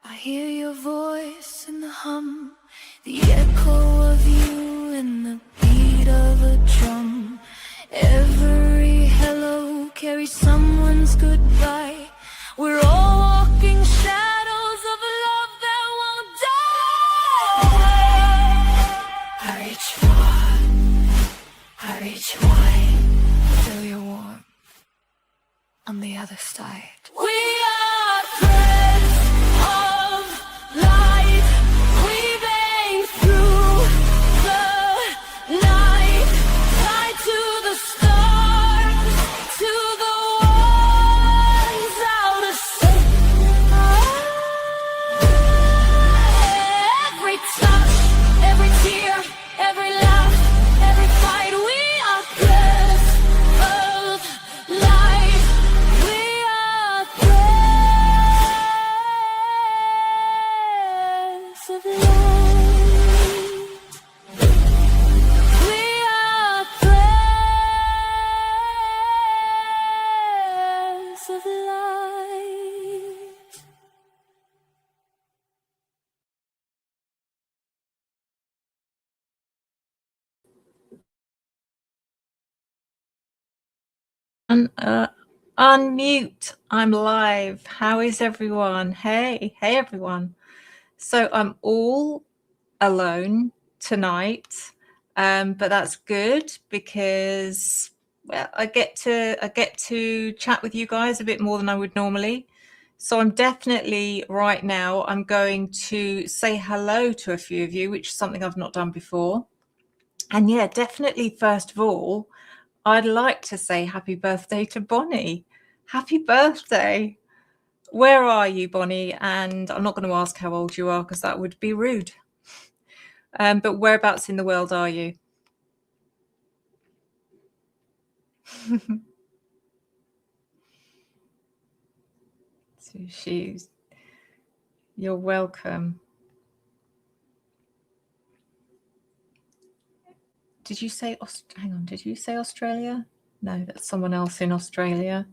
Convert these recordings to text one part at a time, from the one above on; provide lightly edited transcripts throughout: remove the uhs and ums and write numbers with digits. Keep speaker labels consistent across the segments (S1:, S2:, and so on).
S1: I hear your voice in the hum, the echo of you in the beat of a drum. Every hello carries someone's goodbye. We're all walking shadows of a love that won't die. I reach far, I reach wide, till you're warm on the other side. We are threads of light, weaving through the night, tied to the stars, to the ones out of sight. Every touch, every tear, every laugh, every fight, we are threads of light. We are threads of light. We are threads of light.
S2: Unmute. I'm live. How is everyone? Hey everyone. So I'm all alone tonight, but that's good because well, I get to chat with you guys a bit more than I would normally. So I'm definitely right now I'm going to say hello to a few of you, which is something I've not done before. And yeah, definitely first of all, I'd like to say happy birthday to Bonnie. Happy birthday. Where are you, Bonnie? And I'm not going to ask how old you are because that would be rude. But whereabouts in the world are you? So you're welcome. Did you say did you say Australia? No, that's someone else in Australia.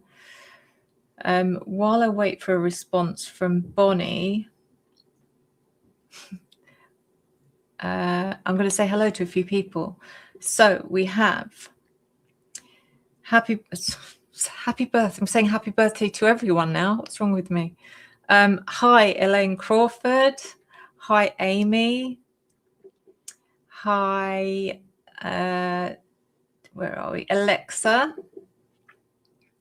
S2: While I wait for a response from Bonnie, I'm going to say hello to a few people. So we have happy birthday. I'm saying happy birthday to everyone now. What's wrong with me? Hi, Elaine Crawford. Hi, Amy. Hi, where are we? Alexa.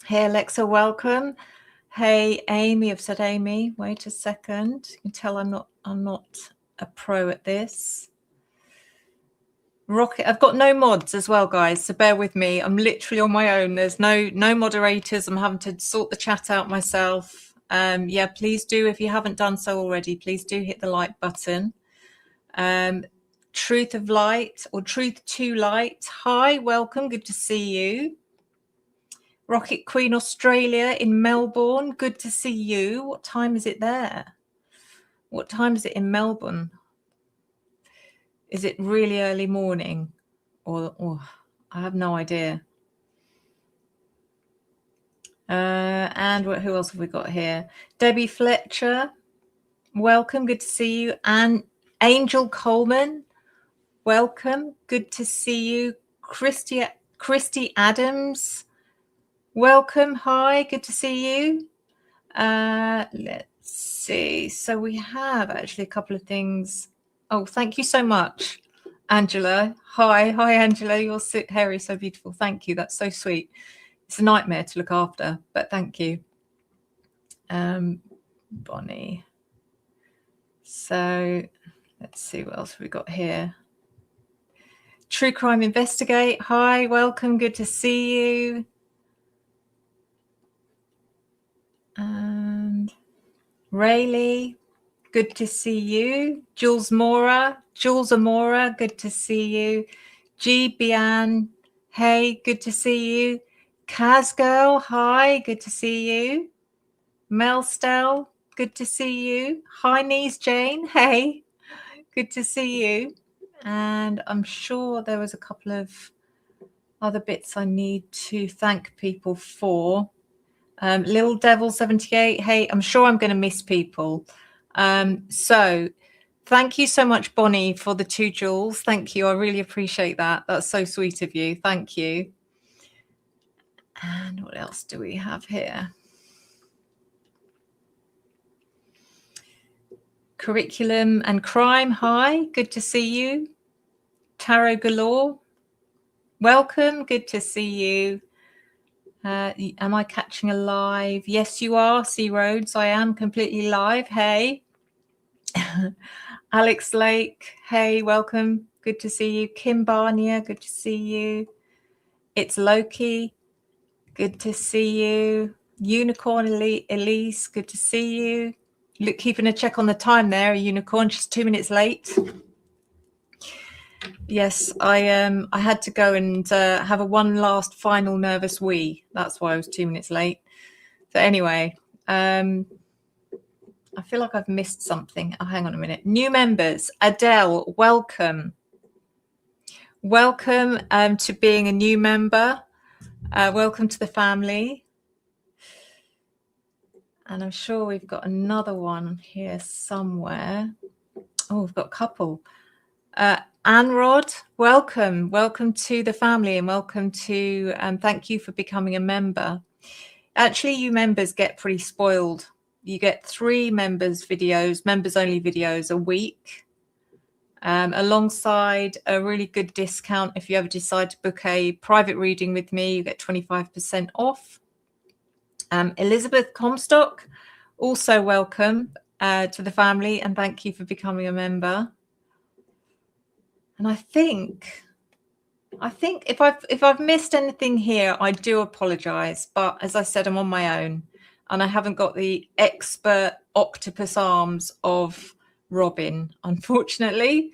S2: Hey, Alexa, welcome. Hey, Amy. I've said Amy. Wait a second. You can tell I'm not a pro at this. Rocket. I've got no mods as well, guys, so bear with me. I'm literally on my own. There's no moderators. I'm having to sort the chat out myself. Yeah, please do, if you haven't done so already, please do hit the like button. Truth of Light or Truth to Light. Hi, welcome. Good to see you. Rocket Queen Australia in Melbourne. Good to see you. What time is it there? What time is it in Melbourne? Is it really early morning? Or I have no idea. And who else have we got here? Debbie Fletcher, welcome. Good to see you. And Angel Coleman, welcome. Good to see you. Christy Adams, welcome. Hi, good to see you. Let's see. So we have actually a couple of things. Oh, thank you so much, Angela. Hi, Angela. Your hair is so beautiful. Thank you. That's so sweet. It's a nightmare to look after, but thank you. Bonnie. So let's see what else we got here. True Crime Investigate. Hi, welcome. Good to see you. And Rayleigh, good to see you. Jules Amora, good to see you. G. Bian, hey, good to see you. Kaz Girl, hi, good to see you. Mel Stell, good to see you. Hi, Niece Jane, hey, good to see you. And I'm sure there was a couple of other bits I need to thank people for. Little Devil 78, hey, I'm sure I'm going to miss people. So thank you so much, Bonnie, for the 2 jewels. Thank you. I really appreciate that. That's so sweet of you. Thank you. And what else do we have here? Curriculum and Crime. Hi, good to see you. Tarot Galore, welcome. Good to see you. Am I catching a live? Yes, you are. C Rhodes, I am completely live. Hey. Alex Lake, hey, welcome. Good to see you. Kim Barnier, good to see you. It's Loki, good to see you. Unicorn Elise, good to see you. Look, keeping a check on the time there, Unicorn, just 2 minutes late. Yes, I had to go and have a one last final nervous wee. That's why I was 2 minutes late. So anyway, I feel like I've missed something. Oh, hang on a minute. New members, Adele, welcome. Welcome to being a new member. Welcome to the family. And I'm sure we've got another one here somewhere. Oh, we've got a couple. Anrod, welcome. Welcome to the family and welcome to, thank you for becoming a member. Actually, you members get pretty spoiled. You get 3 members videos, members only videos a week, alongside a really good discount. If you ever decide to book a private reading with me, you get 25% off. Elizabeth Comstock, also welcome to the family and thank you for becoming a member. And I think if I've missed anything here, I do apologize. But as I said, I'm on my own and I haven't got the expert octopus arms of Robin, unfortunately.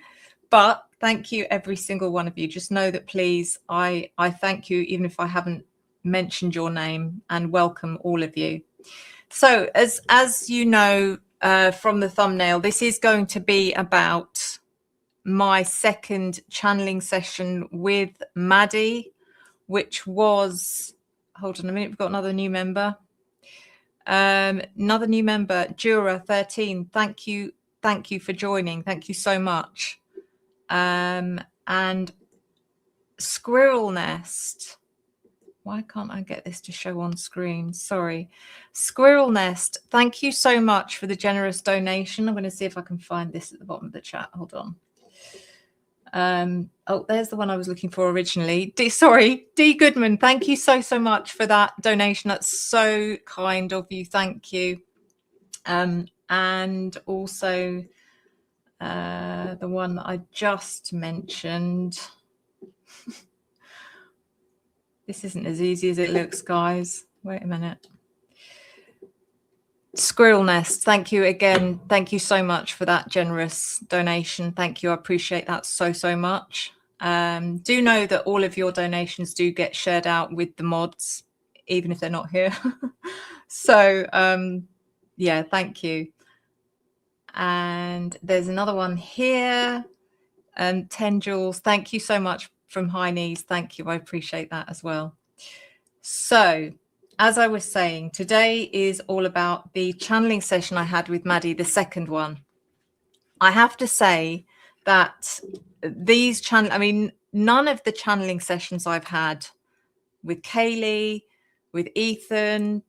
S2: But thank you, every single one of you. Just know that, please, I thank you, even if I haven't mentioned your name, and welcome all of you. So as you know from the thumbnail, this is going to be about my second channeling session with Maddie, which was, hold on a minute, we've got another new member. Jura 13, thank you for joining. Thank you so much. And Squirrel Nest, why can't I get this to show on screen? Sorry. Squirrel Nest, thank you so much for the generous donation. I'm going to see if I can find this at the bottom of the chat. Hold on. Oh, there's the one I was looking for originally. D Goodman, thank you so much for that donation. That's so kind of you. Thank you. And also the one that I just mentioned. This isn't as easy as it looks, guys. Wait a minute. Squirrel Nest, thank you again. Thank you so much for that generous donation. Thank you. I appreciate that so much. Do know that all of your donations do get shared out with the mods, even if they're not here. So, yeah, thank you. And there's another one here. 10 Jules, thank you so much from High Knees. Thank you. I appreciate that as well. So, as I was saying, today is all about the channeling session I had with Maddie, the second one. I have to say that none of the channeling sessions I've had with Kaylee, with Ethan,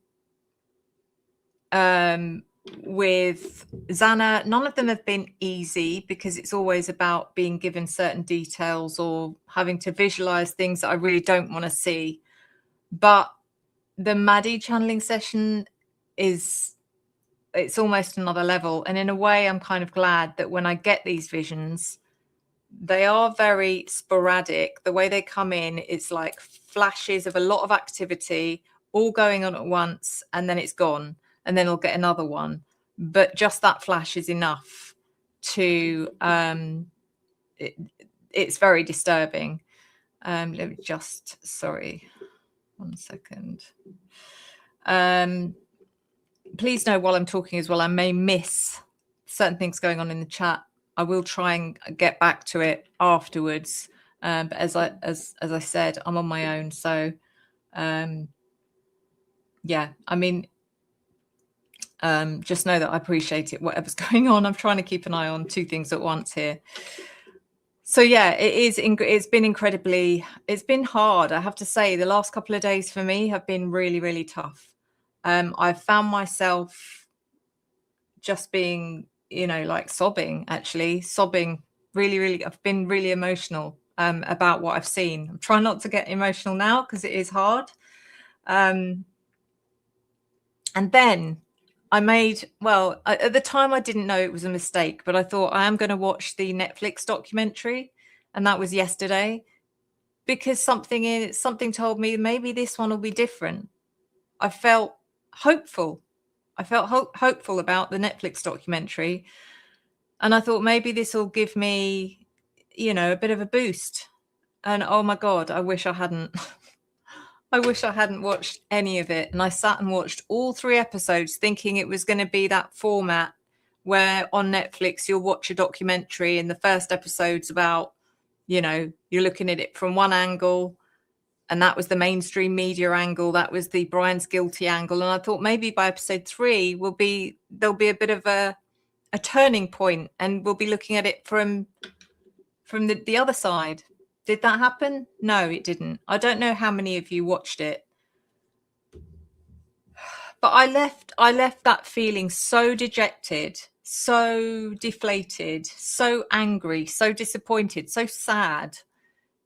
S2: with Zana, none of them have been easy because it's always about being given certain details or having to visualize things that I really don't want to see. But the Maddie channeling session it's almost another level. And in a way, I'm kind of glad that when I get these visions, they are very sporadic. The way they come in, it's like flashes of a lot of activity all going on at once, and then it's gone. And then I'll get another one. But just that flash is enough to, it's very disturbing. Let me just, sorry, 1 second. Please know while I'm talking as well, I may miss certain things going on in the chat. I will try and get back to it afterwards. But as I said, I'm on my own. So, yeah, I mean, Just know that I appreciate it, whatever's going on. I'm trying to keep an eye on two things at once here. So yeah, it's been hard. I have to say the last couple of days for me have been really, really tough. I've found myself just being, like sobbing, really, really. I've been really emotional about what I've seen. I'm trying not to get emotional now because it is hard. And then at the time I didn't know it was a mistake, but I thought I am going to watch the Netflix documentary, and that was yesterday, because something told me maybe this one will be different. I felt hopeful. Hopeful about the Netflix documentary, and I thought maybe this will give me, a bit of a boost. And oh my God, I wish I hadn't. I wish I hadn't watched any of it. And I sat and watched all 3 episodes thinking it was going to be that format where on Netflix you'll watch a documentary and the first episode's about, you're looking at it from one angle, and that was the mainstream media angle. That was the Brian's guilty angle. And I thought maybe by episode 3 there'll be a bit of a turning point and we'll be looking at it from the other side. Did that happen? No, it didn't. I don't know how many of you watched it, but I left that feeling so dejected, so deflated, so angry, so disappointed, so sad,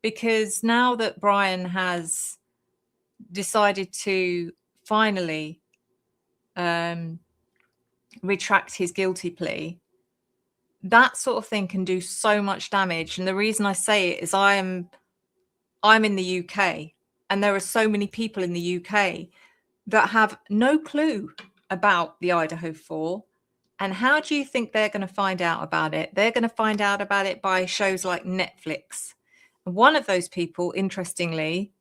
S2: because now that Brian has decided to finally retract his guilty plea, that sort of thing can do so much damage. And the reason I say it is I'm in the UK, and there are so many people in the UK that have no clue about the Idaho 4. And how do you think they're going to find out about it? They're going to find out about it by shows like Netflix. One of those people, interestingly,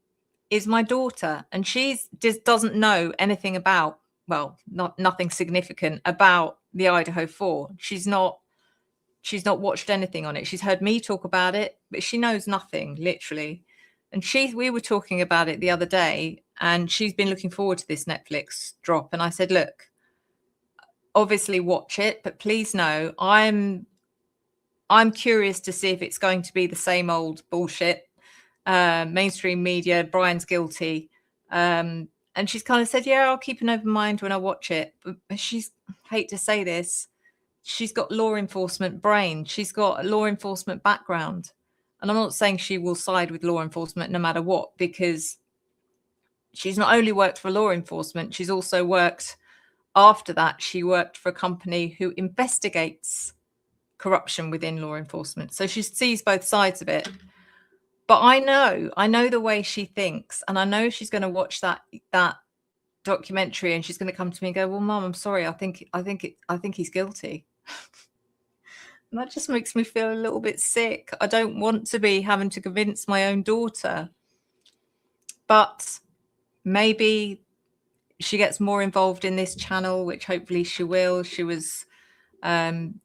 S2: is my daughter, and she just doesn't know anything about, nothing significant about the Idaho 4. She's not watched anything on it. She's heard me talk about it, but she knows nothing, literally. And we were talking about it the other day, and she's been looking forward to this Netflix drop. And I said, look, obviously watch it, but please know I'm curious to see if it's going to be the same old bullshit, mainstream media, Brian's guilty. And she's kind of said, yeah, I'll keep an open mind when I watch it. But hate to say this, she's got law enforcement brain. She's got a law enforcement background. And I'm not saying she will side with law enforcement no matter what, because she's not only worked for law enforcement, she's also worked, after that, she worked for a company who investigates corruption within law enforcement. So she sees both sides of it. But I know the way she thinks, and I know she's going to watch that documentary, and she's going to come to me and go, well, Mum, I'm sorry, I think he's guilty. And that just makes me feel a little bit sick. I don't want to be having to convince my own daughter. But maybe she gets more involved in this channel, which hopefully she will. She was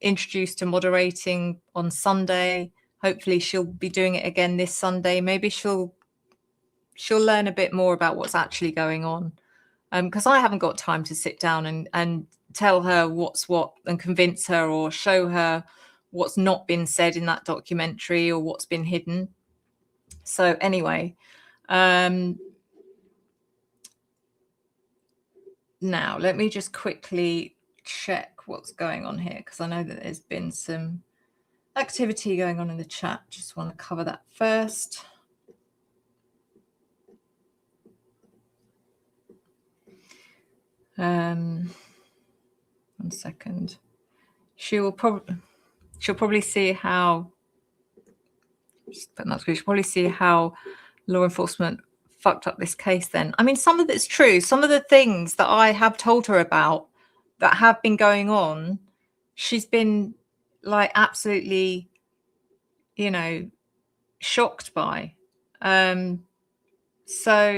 S2: introduced to moderating on Sunday. Hopefully she'll be doing it again this Sunday. Maybe she'll learn a bit more about what's actually going on. Because I haven't got time to sit down and tell her what's what and convince her or show her what's not been said in that documentary or what's been hidden. So anyway, now let me just quickly check what's going on here, because I know that there's been some activity going on in the chat. Just want to cover that first. One second. She'll probably see how. She'll probably see how law enforcement fucked up this case. Then, I mean, some of it's true. Some of the things that I have told her about that have been going on, she's been like absolutely, shocked by. So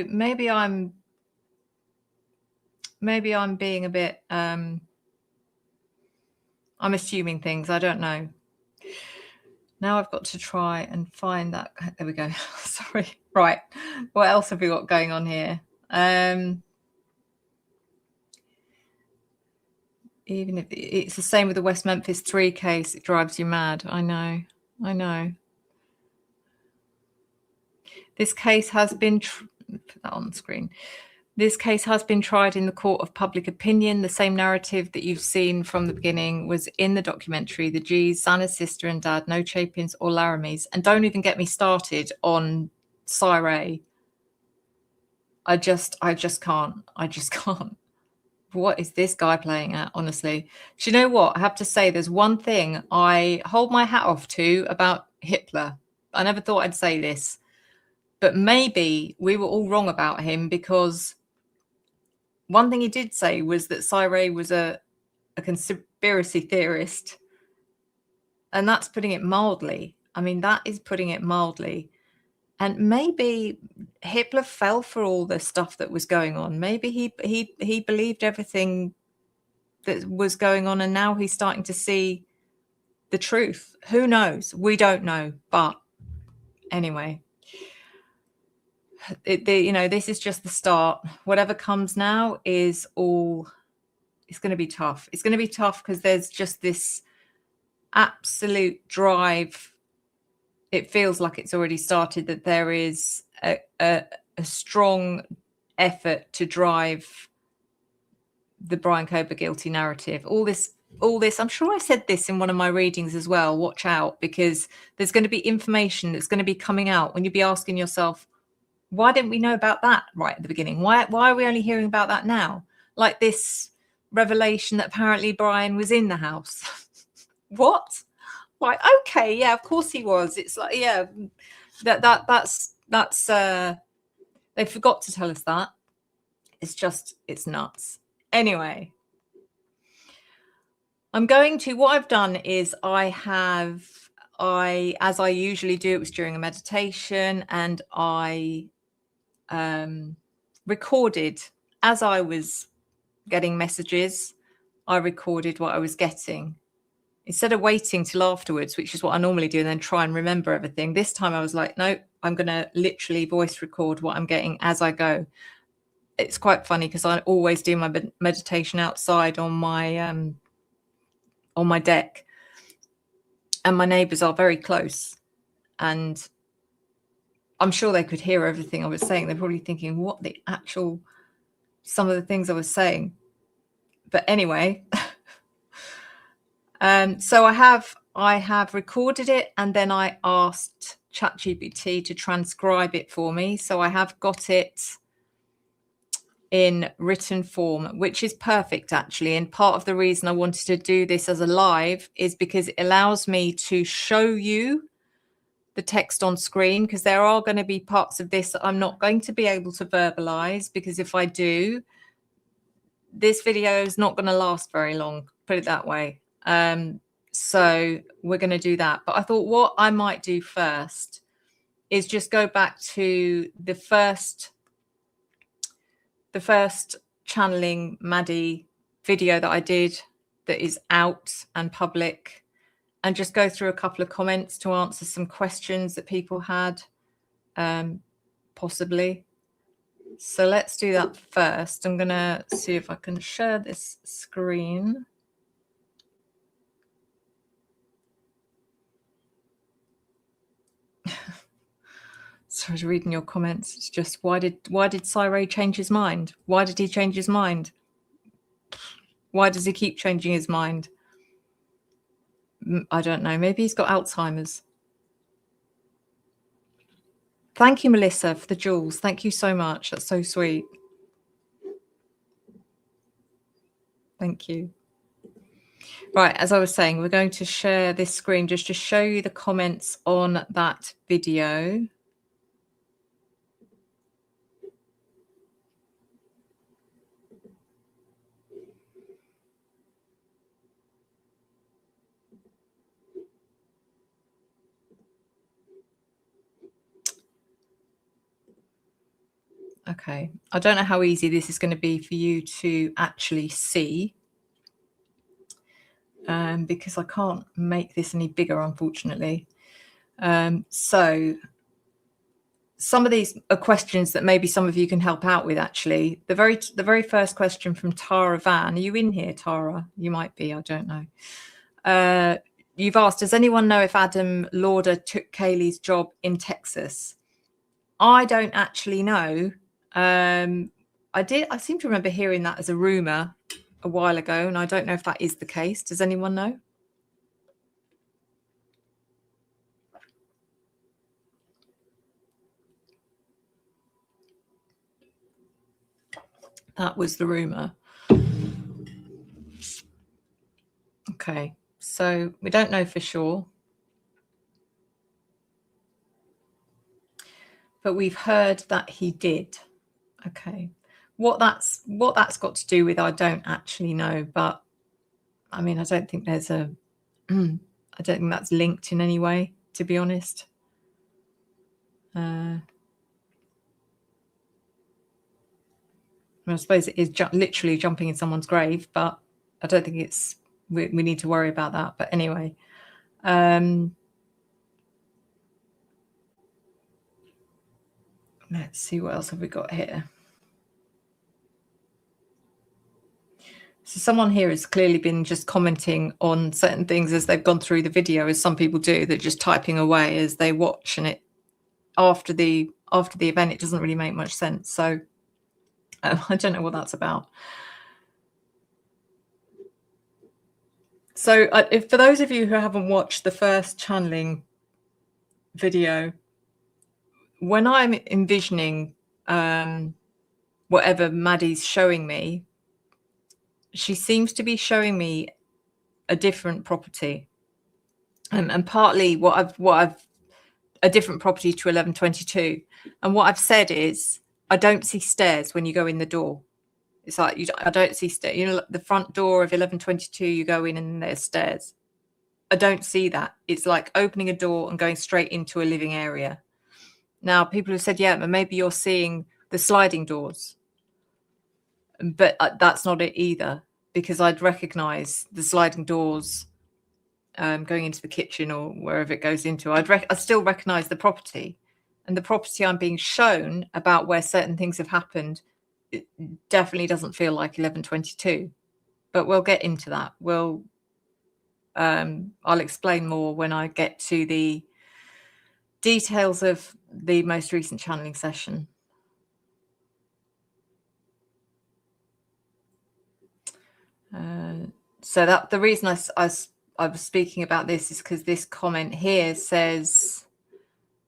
S2: maybe I'm being a bit. I'm assuming things. I don't know. Now I've got to try and find that. There we go. Sorry. Right. What else have we got going on here? Even if it's the same with the West Memphis 3 case, it drives you mad. I know. This case has been, put that on the screen. This case has been tried in the court of public opinion. The same narrative that you've seen from the beginning was in the documentary. The G's, Xana's sister and dad, no Chapins or Laramies. And don't even get me started on Cyree. I just can't. What is this guy playing at, honestly? Do you know what? I have to say, there's one thing I hold my hat off to about Hitler. I never thought I'd say this, but maybe we were all wrong about him, because one thing he did say was that Cyree was a conspiracy theorist. And that's putting it mildly. I mean, that is putting it mildly. And maybe Hitler fell for all the stuff that was going on. Maybe he believed everything that was going on, and now he's starting to see the truth. Who knows? We don't know. But anyway, this is just the start. Whatever comes now is all. It's going to be tough. It's going to be tough because there's just this absolute drive. It feels like it's already started, that there is a strong effort to drive the Brian Kober guilty narrative. All this, I'm sure I said this in one of my readings as well. Watch out, because there's going to be information that's going to be coming out when you'll be asking yourself, why didn't we know about that right at the beginning? Why are we only hearing about that now? Like this revelation that apparently Brian was in the house. What? Like, okay, yeah, of course he was. It's like, yeah, that's they forgot to tell us that. It's nuts. Anyway, what I've done is as I usually do, it was during a meditation, and I recorded as I was getting messages. I recorded what I was getting. Instead of waiting till afterwards, which is what I normally do, and then try and remember everything, this time I was like, no, I'm going to literally voice record what I'm getting as I go. It's quite funny because I always do my meditation outside on my deck, and my neighbours are very close, and I'm sure they could hear everything I was saying. They're probably thinking, what the actual, some of the things I was saying. But anyway, so I have recorded it, and then I asked ChatGPT to transcribe it for me. So I have got it in written form, which is perfect, actually. And part of the reason I wanted to do this as a live is because it allows me to show you the text on screen, because there are going to be parts of this that I'm not going to be able to verbalize, because if I do, this video is not going to last very long, put it that way. So we're going to do that. But I thought what I might do first is just go back to the first channeling Maddie video that I did, that is out and public, and just go through a couple of comments to answer some questions that people had, possibly. So let's do that first. I'm going to see if I can share this screen. Sorry, I was reading your comments. It's just, why did Cyree change his mind? Why did he change his mind? Why does he keep changing his mind? I don't know. Maybe he's got Alzheimer's. Thank you, Melissa, for the jewels. Thank you so much. That's so sweet. Thank you. Right, as I was saying, we're going to share this screen just to show you the comments on that video. Okay, I don't know how easy this is going to be for you to actually see, because I can't make this any bigger, unfortunately. So some of these are questions that maybe some of you can help out with, actually. The very first question from Tara Van. Are you in here, Tara? You might be, I don't know. You've asked, does anyone know if Adam Lauder took Kaylee's job in Texas? I don't actually know. I seem to remember hearing that as a rumor a while ago, and I don't know if that is the case. Does anyone know? That was the rumor. Okay, so we don't know for sure, but we've heard that he did. Okay, what that's got to do with, I don't actually know, but I mean, I don't think there's I don't think that's linked in any way, to be honest. I suppose it is literally jumping in someone's grave, but I don't think it's we need to worry about that. But anyway, let's see, what else have we got here? So someone here has clearly been just commenting on certain things as they've gone through the video, as some people do. They're just typing away as they watch, and it after the event, it doesn't really make much sense. So I don't know what that's about. So if for those of you who haven't watched the first channeling video, when I'm envisioning whatever Maddie's showing me, she seems to be showing me a different property, and partly what I've a different property to 1122. And what I've said is, I don't see stairs when you go in the door. It's like I don't see stairs. You know, the front door of 1122, you go in and there's stairs. I don't see that. It's like opening a door and going straight into a living area. Now, people have said, yeah, but maybe you're seeing the sliding doors. But that's not it either, because I'd recognize the sliding doors going into the kitchen or wherever it goes into. I still recognize the property, and the property I'm being shown about where certain things have happened, it definitely doesn't feel like 1122. But we'll get into that. I'll explain more when I get to the details of the most recent channeling session. So that the reason I was speaking about this is because this comment here says,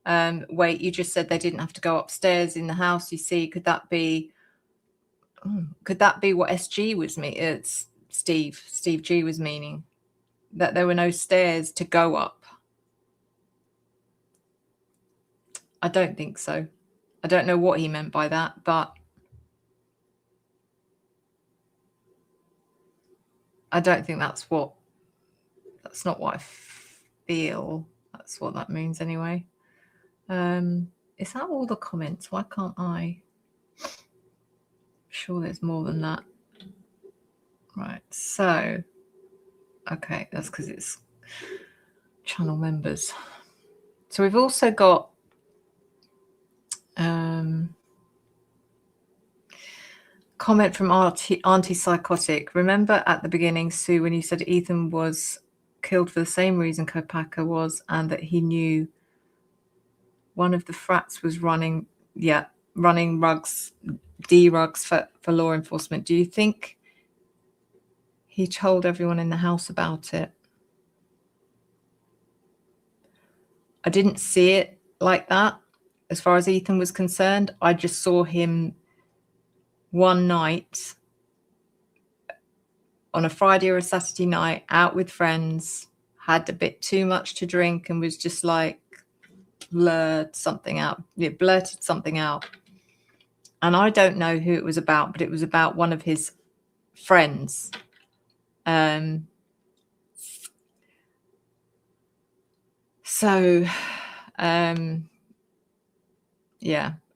S2: wait, you just said they didn't have to go upstairs in the house. You see, could that be what SG was meaning? It's Steve G was meaning, that there were no stairs to go up. I don't think so. I don't know what he meant by that, but I don't think that's not what I feel. That's what that means anyway. Is that all the comments? Why can't I? I'm sure there's more than that. Right, so, okay, that's because it's channel members. So we've also got comment from Auntie Psychotic. Remember at the beginning, Sue, when you said Ethan was killed for the same reason Kopaka was, and that he knew one of the frats was running rugs for law enforcement. Do you think he told everyone in the house about it? I didn't see it like that as far as Ethan was concerned. I just saw him one night on a Friday or a Saturday night out with friends, had a bit too much to drink, and was just like blurted something out. And I don't know who it was about, but it was about one of his friends. Yeah,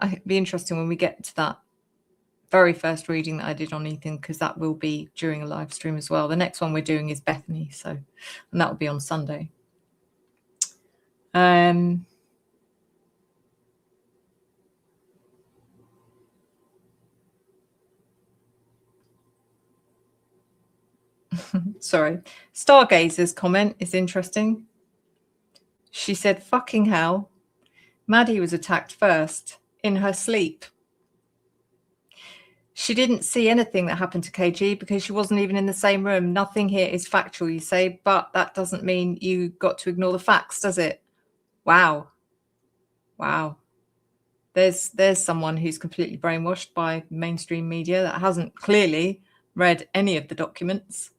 S2: it'd be interesting when we get to that very first reading that I did on Ethan, because that will be during a live stream as well. The next one we're doing is Bethany, and that will be on Sunday. Sorry. Stargazer's comment is interesting. She said, fucking hell. Maddie was attacked first, in her sleep. She didn't see anything that happened to KG because she wasn't even in the same room. Nothing here is factual, you say, but that doesn't mean you got to ignore the facts, does it? Wow. Wow. There's someone who's completely brainwashed by mainstream media that hasn't clearly read any of the documents.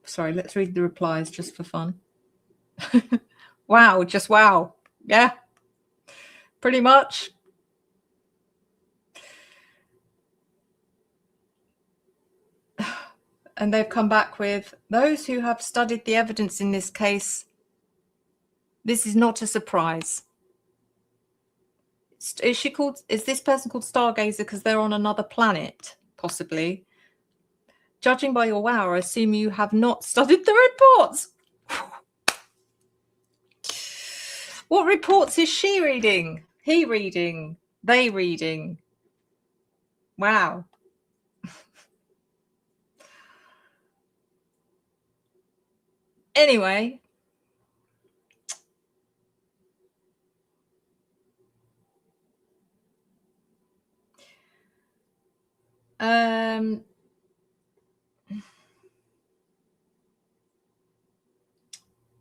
S2: Sorry, let's read the replies just for fun. Wow, just wow. Yeah, pretty much. And they've come back with, those who have studied the evidence in this case, this is not a surprise. Is this person called Stargazer because they're on another planet? Possibly. Judging by your wow, I assume you have not studied the reports. What reports is she reading? He reading? They reading? Wow. Anyway.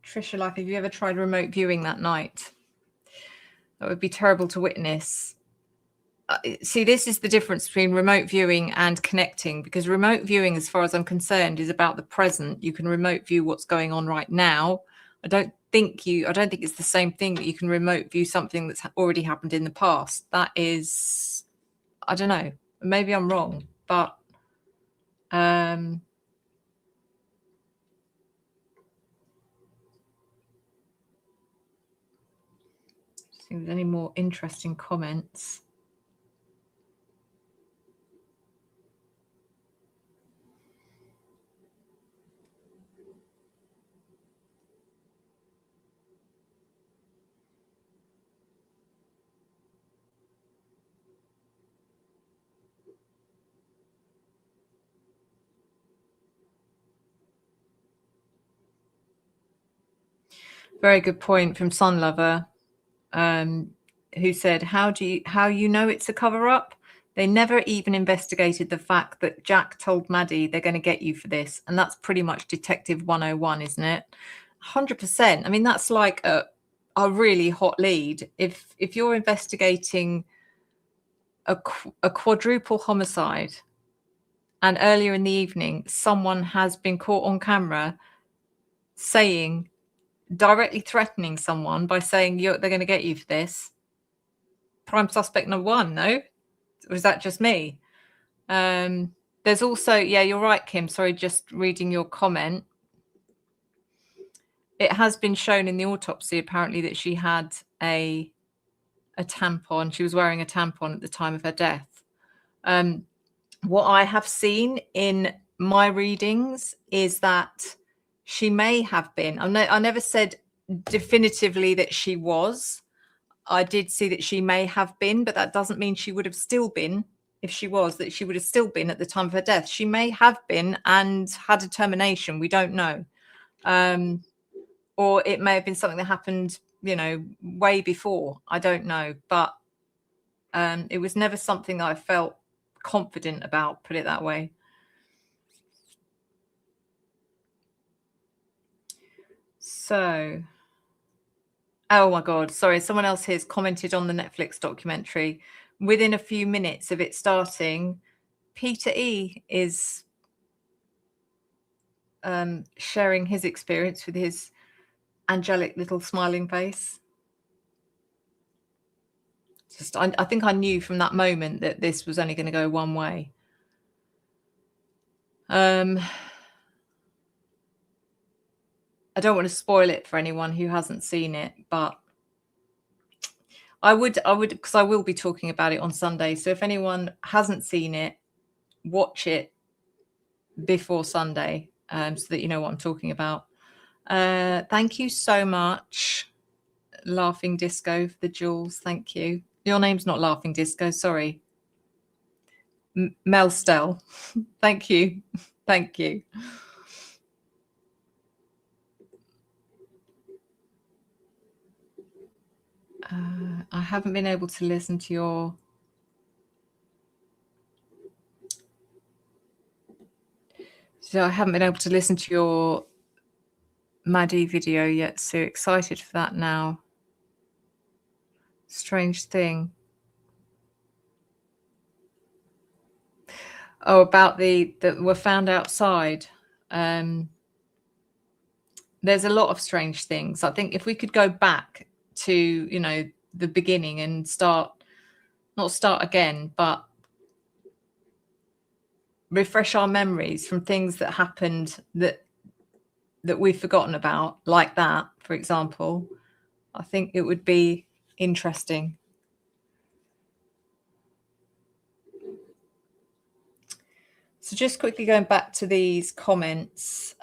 S2: Trisha, like, have you ever tried remote viewing that night? That would be terrible to witness. See, this is the difference between remote viewing and connecting, because remote viewing, as far as I'm concerned, is about the present. You can remote view what's going on right now. I don't think it's the same thing that you can remote view something that's already happened in the past. That is, I don't know, maybe I'm wrong, but see if there's any more interesting comments. Very good point from Sun Lover, who said, how you know it's a cover-up? They never even investigated the fact that Jack told Maddie they're going to get you for this. And that's pretty much Detective 101, isn't it? 100%. I mean, that's like a really hot lead. If you're investigating a quadruple homicide and earlier in the evening, someone has been caught on camera saying, directly threatening someone by saying they're going to get you for this. Prime suspect number one, no? Or is that just me? There's also, yeah, you're right, Kim. Sorry, just reading your comment. It has been shown in the autopsy, apparently, that she had a tampon. She was wearing a tampon at the time of her death. What I have seen in my readings is that she may have been. I never said definitively that she was. I did see that she may have been, but that doesn't mean she would have still been. If she was, that she would have still been at the time of her death. She may have been and had a termination. We don't know. Or it may have been something that happened, way before. I don't know. But it was never something that I felt confident about, put it that way. So, oh my God, sorry. Someone else here's commented on the Netflix documentary. Within a few minutes of it starting, Peter E is sharing his experience with his angelic little smiling face. I think I knew from that moment that this was only going to go one way. I don't want to spoil it for anyone who hasn't seen it, but I would, because I will be talking about it on Sunday. So if anyone hasn't seen it, watch it before Sunday, so that you know what I'm talking about. Thank you so much, Laughing Disco, for the jewels. Thank you. Your name's not Laughing Disco, sorry. Melstel. Thank you. Thank you. I haven't been able to listen to your... So I haven't been able to listen to your Maddie video yet. So excited for that now. Strange thing. Oh, about that were found outside. There's a lot of strange things. I think if we could go back to, you know, the beginning and not start again, but refresh our memories from things that happened that we've forgotten about, like that, for example, I think it would be interesting. So just quickly going back to these comments.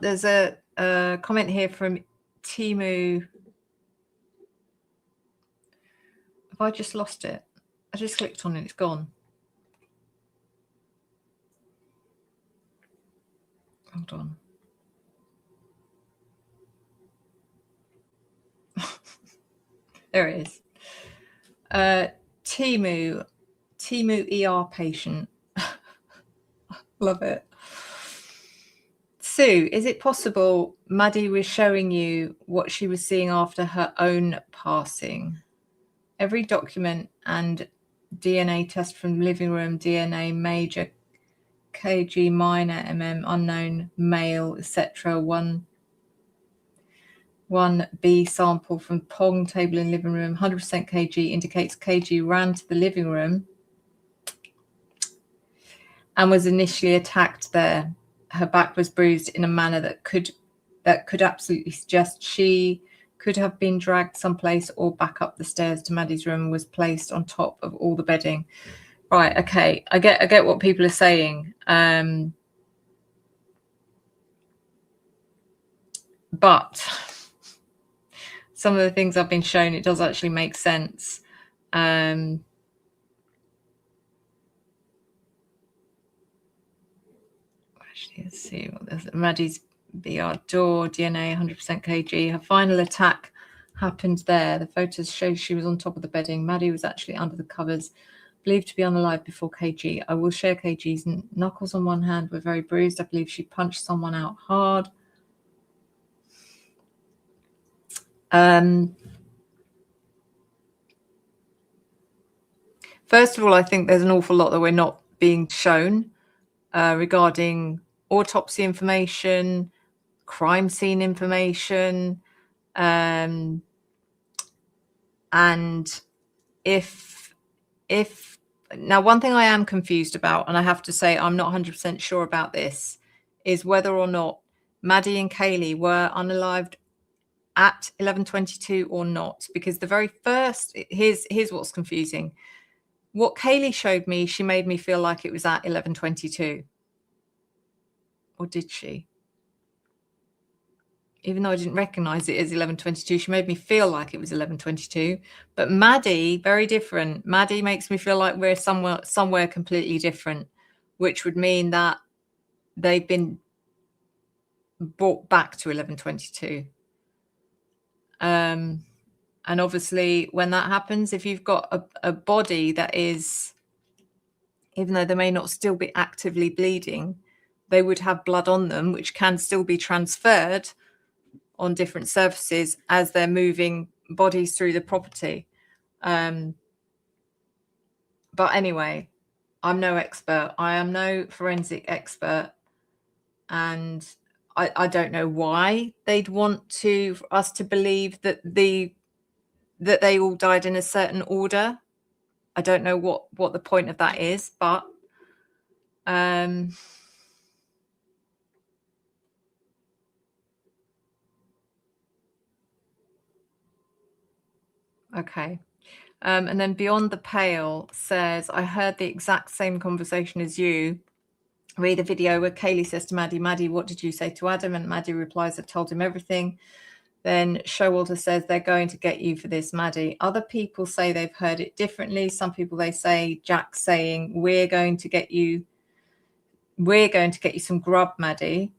S2: There's a comment here from Timu. Have I just lost it? I just clicked on it, it's gone. Hold on. There it is. Timu ER patient. Love it. Sue, is it possible Maddie was showing you what she was seeing after her own passing? Every document and DNA test from living room, DNA major, kg minor, unknown, male, etc. 1B sample from Pong table in living room, 100% kg indicates kg ran to the living room and was initially attacked there. Her back was bruised in a manner that could absolutely suggest she could have been dragged someplace or back up the stairs to Maddie's room and was placed on top of all the bedding. Right, okay. I get what people are saying. But some of the things I've been shown, it does actually make sense. Actually, let's see what there's. Maddie's BR door, DNA 100% kg. Her final attack happened there. The photos show she was on top of the bedding. Maddie was actually under the covers, believed to be unalive before kg. I will share kg's knuckles on one hand were very bruised. I believe she punched someone out hard. First of all, I think there's an awful lot that we're not being shown regarding autopsy information, crime scene information, and if now, one thing I am confused about, and I have to say I'm not 100% sure about this, is whether or not Maddie and Kaylee were unalived at 11:22 or not, because the very first, here's what's confusing. What Kaylee showed me, she made me feel like it was at 11:22. Or did she? Even though I didn't recognize it as 11:22, she made me feel like it was 11:22. But Maddie, very different. Maddie makes me feel like we're somewhere completely different, which would mean that they've been brought back to 11:22. And obviously, when that happens, if you've got a body that is, even though they may not still be actively bleeding, they would have blood on them, which can still be transferred on different surfaces as they're moving bodies through the property. But anyway, I'm no expert. I am no forensic expert. And I don't know why they'd want us to believe that they all died in a certain order. I don't know what the point of that is, but okay. And then Beyond the Pale says, I heard the exact same conversation as you. read a video where Kaylee says to Maddie, Maddie, what did you say to Adam? And Maddie replies, I've told him everything. Then Showalter says, they're going to get you for this, Maddie. Other people say they've heard it differently. Some people, they say Jack saying, we're going to get you some grub, Maddie.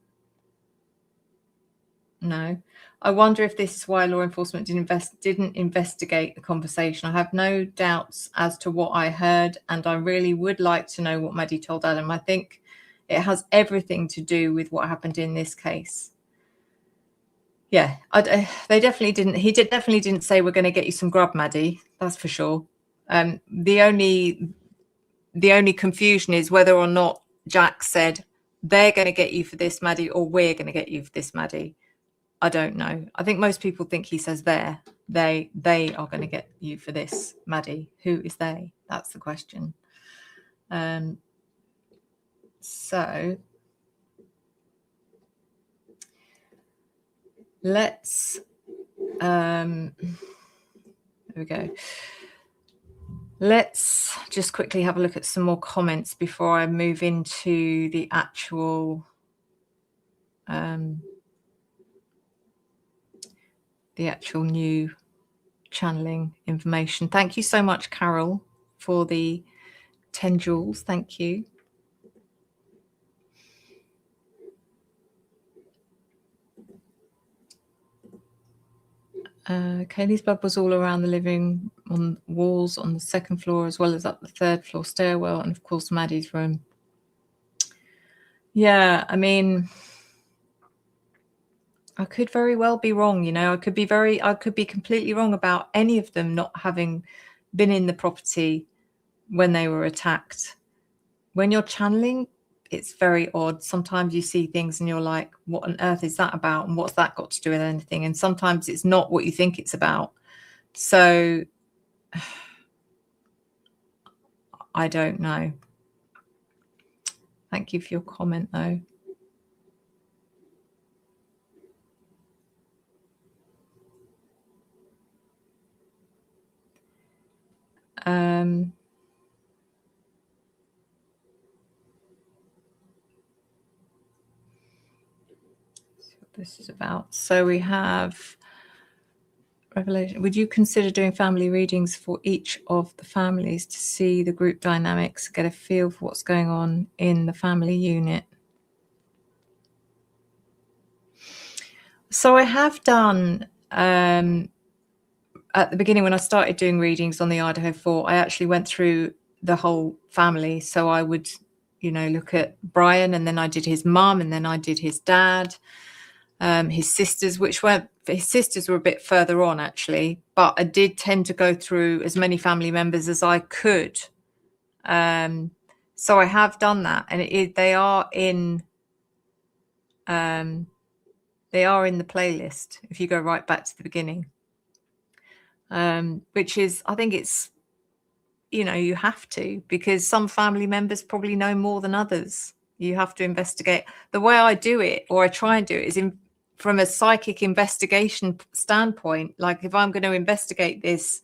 S2: No. I wonder if this is why law enforcement didn't investigate the conversation. I have no doubts as to what I heard, and I really would like to know what Maddie told Adam. I think it has everything to do with what happened in this case. Yeah, they definitely didn't. He definitely didn't say we're going to get you some grub, Maddie. That's for sure. The only confusion is whether or not Jack said they're going to get you for this, Maddie, or we're going to get you for this, Maddie. I don't know. I think most people think he says they are going to get you for this, Maddie. Who is they? That's the question. So let's there we go. Let's just quickly have a look at some more comments before I move into the actual new channeling information. Thank you so much, Carol, for the 10 joules. Thank you. Kaylee's blood was all around the living on walls on the second floor, as well as up the third floor stairwell, and of course Maddie's room. Yeah, I mean, I could very well be wrong, you know. I could be completely wrong about any of them not having been in the property when they were attacked. When you're channeling, it's very odd. Sometimes you see things and you're like, what on earth is that about? And what's that got to do with anything? And sometimes it's not what you think it's about. So I don't know. Thank you for your comment, though. This is about. So we have Revelation. Would you consider doing family readings for each of the families to see the group dynamics, get a feel for what's going on in the family unit? So I have done at the beginning when I started doing readings on the Idaho 4, I actually went through the whole family. So I would, you know, look at Brian, and then I did his mum, and then I did his dad. His sisters, his sisters were a bit further on actually, but I did tend to go through as many family members as I could. So I have done that, and they are in the playlist if you go right back to the beginning, which is, I think it's, you know, you have to, because some family members probably know more than others. You have to investigate. The way I do it, or I try and do it, is from a psychic investigation standpoint. Like if I'm going to investigate this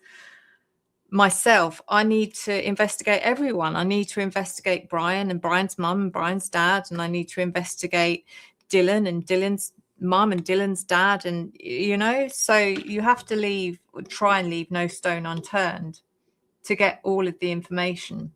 S2: myself, I need to investigate everyone. I need to investigate Brian and Brian's mum and Brian's dad, and I need to investigate Dylan and Dylan's mum and Dylan's dad, and you know, so you have to try and leave no stone unturned to get all of the information.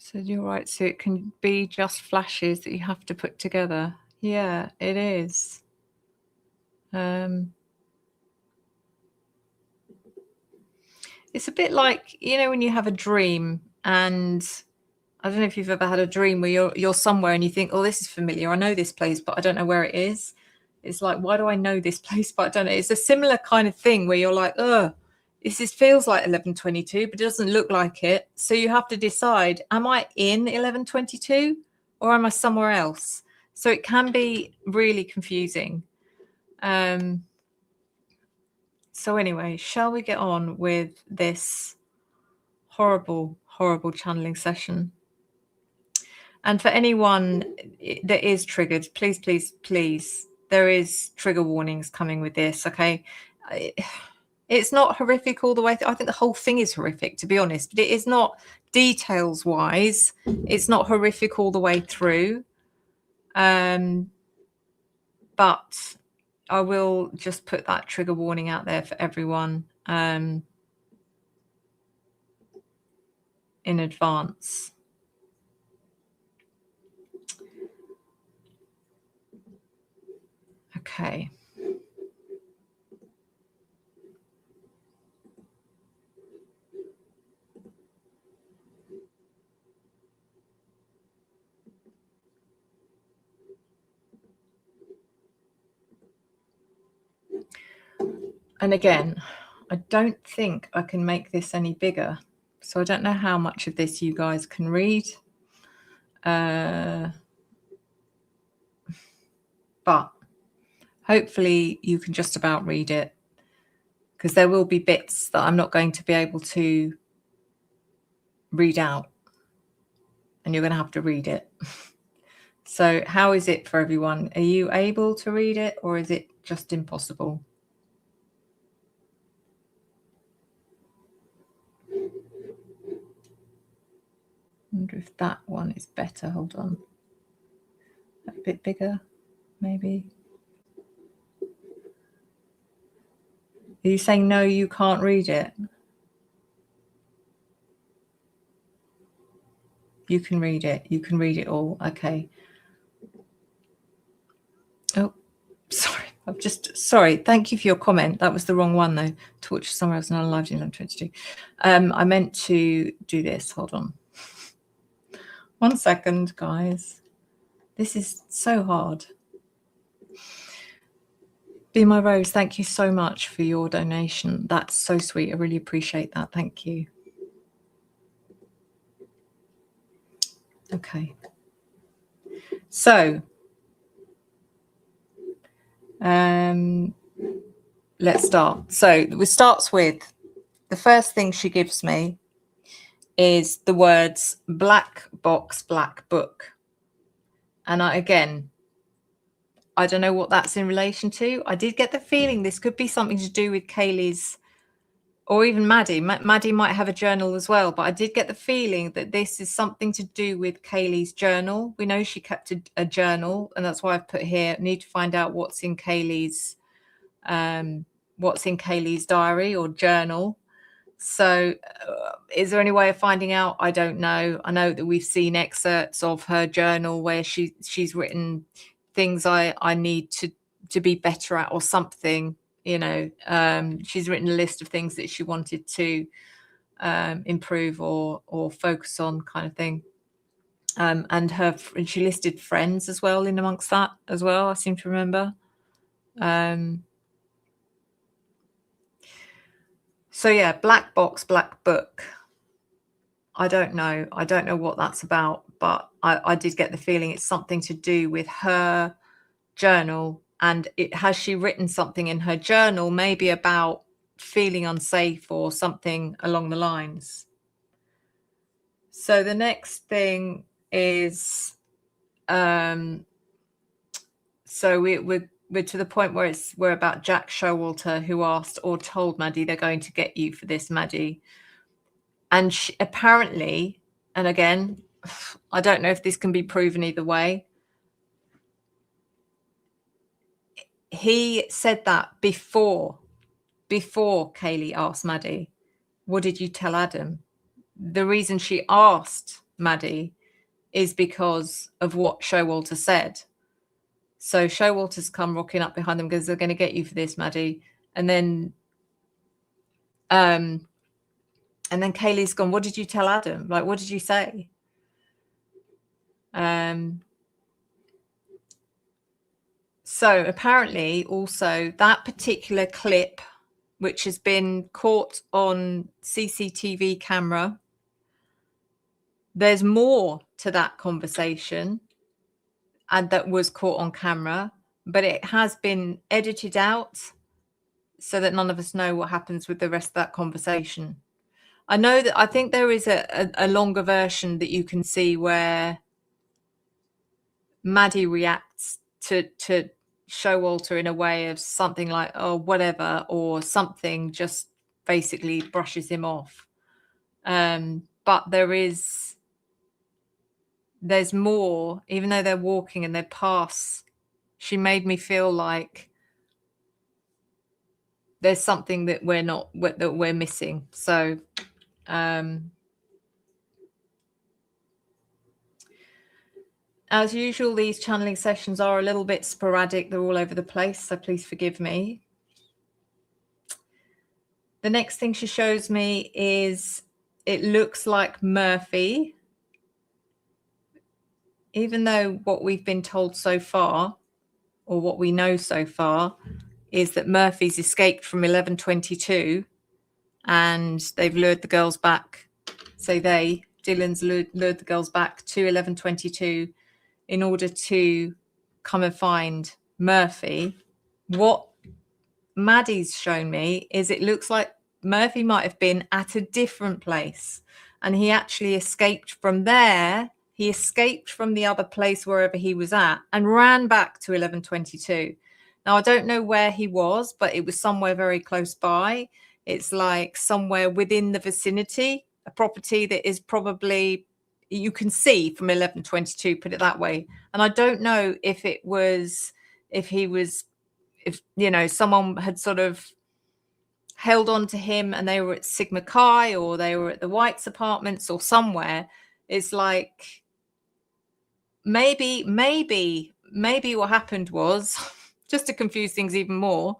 S2: So you're right. So it can be just flashes that you have to put together. Yeah, it is. It's a bit like, you know, when you have a dream, and I don't know if you've ever had a dream where you're somewhere and you think, oh, this is familiar. I know this place, but I don't know where it is. It's like, why do I know this place, but I don't know? It's a similar kind of thing where you're like, oh, this feels like 1122, but it doesn't look like it. So you have to decide, am I in 1122 or am I somewhere else? So it can be really confusing. So anyway, shall we get on with this horrible, horrible channeling session. And for anyone that is triggered, please, please, please, there is trigger warnings coming with this, okay? It's not horrific all the way through. I think the whole thing is horrific, to be honest, but it is not details-wise. It's not horrific all the way through. But I will just put that trigger warning out there for everyone in advance. Okay. And again, I don't think I can make this any bigger. So I don't know how much of this you guys can read. But hopefully you can just about read it, because there will be bits that I'm not going to be able to read out, and you're going to have to read it. So how is it for everyone? Are you able to read it, or is it just impossible? I wonder if that one is better. Hold on. A bit bigger, maybe. Are you saying no, you can't read it? You can read it. You can read it all. Okay. Oh, sorry. Sorry. Thank you for your comment. That was the wrong one, though. Torture somewhere else, not alive in 22. I meant to do this. Hold on. 1 second, guys. This is so hard. Be My Rose, thank you so much for your donation. That's so sweet. I really appreciate that. Thank you. Okay. So, let's start. So it starts with, the first thing she gives me is the words black box, black book. And I don't know what that's in relation to. I did get the feeling this could be something to do with Kaylee's, or even Maddie. Maddie might have a journal as well, but I did get the feeling that this is something to do with Kaylee's journal. We know she kept a journal, and that's why I've put here, need to find out what's in Kaylee's diary or journal. So is there any way of finding out? I don't know. I know that we've seen excerpts of her journal where she's written things I need to be better at or something, you know. She's written a list of things that she wanted to improve or focus on, kind of thing. And she listed friends as well in amongst that as well, I seem to remember. So yeah, black box, black book. I don't know what that's about, but I did get the feeling it's something to do with her journal. And has she written something in her journal, maybe about feeling unsafe or something along the lines. So the next thing is, so we're to the point where we're about Jack Showalter, who asked or told Maddie, they're going to get you for this, Maddie. And she, apparently, and again, I don't know if this can be proven either way, he said that before Kaylee asked Maddie, what did you tell Adam? The reason she asked Maddie is because of what Showalter said. So Showalter's come rocking up behind them because they're going to get you for this, Maddie. And then Kaylee's gone, what did you tell Adam? Like, what did you say? So apparently also that particular clip, which has been caught on CCTV camera, there's more to that conversation and that was caught on camera, but it has been edited out so that none of us know what happens with the rest of that conversation. I know that I think there is a longer version that you can see where Maddie reacts to Showalter in a way of something like, oh, whatever, or something just basically brushes him off. But there's more, even though they're walking and they pass. She made me feel like there's something that we're missing. So as usual, these channeling sessions are a little bit sporadic. They're all over the place, so please forgive me. The next thing she shows me is it looks like Murphy, even though what we've been told so far, or what we know so far, is that Murphy's escaped from 1122 and they've lured the girls back. So Dylan's lured the girls back to 1122 in order to come and find Murphy. What Maddie's shown me is it looks like Murphy might have been at a different place and he actually escaped from there. He escaped from the other place wherever he was at and ran back to 1122. Now, I don't know where he was, but it was somewhere very close by. It's like somewhere within the vicinity, a property that is probably, you can see from 1122, put it that way. And I don't know if someone had sort of held on to him and they were at Sigma Chi or they were at the White's apartments or somewhere. It's like maybe what happened was, just to confuse things even more,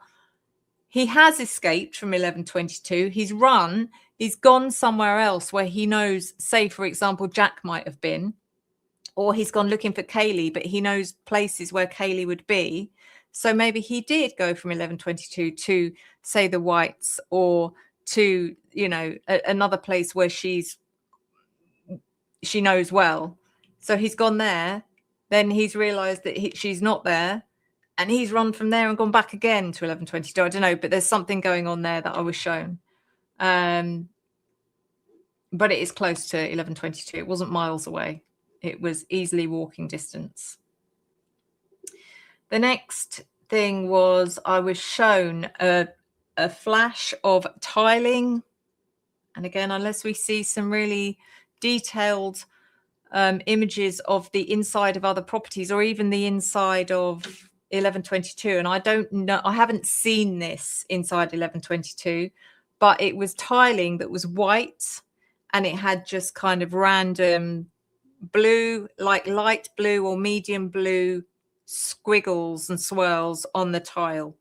S2: he has escaped from 1122. He's run. He's gone somewhere else where he knows, say, for example, Jack might have been, or he's gone looking for Kaylee, but he knows places where Kaylee would be. So maybe he did go from 1122 to, say, the Whites or to, another place where she knows well. So he's gone there. Then he's realized that she's not there. And he's run from there and gone back again to 1122. I don't know, but there's something going on there that I was shown. But it is close to 1122. It wasn't miles away. It was easily walking distance. The next thing was I was shown a flash of tiling. And again, unless we see some really detailed images of the inside of other properties or even the inside of 1122, and I don't know, I haven't seen this inside 1122, but it was tiling that was white and it had just kind of random blue, like light blue or medium blue squiggles and swirls on the tile.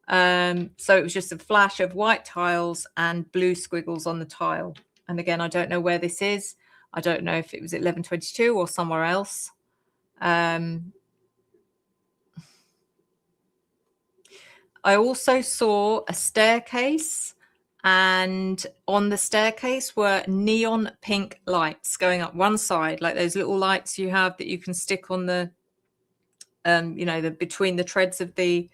S2: So it was just a flash of white tiles and blue squiggles on the tile. And again, I don't know where this is. I don't know if it was at 1122 or somewhere else. I also saw a staircase, and on the staircase were neon pink lights going up one side, like those little lights you have that you can stick on the, between the treads of the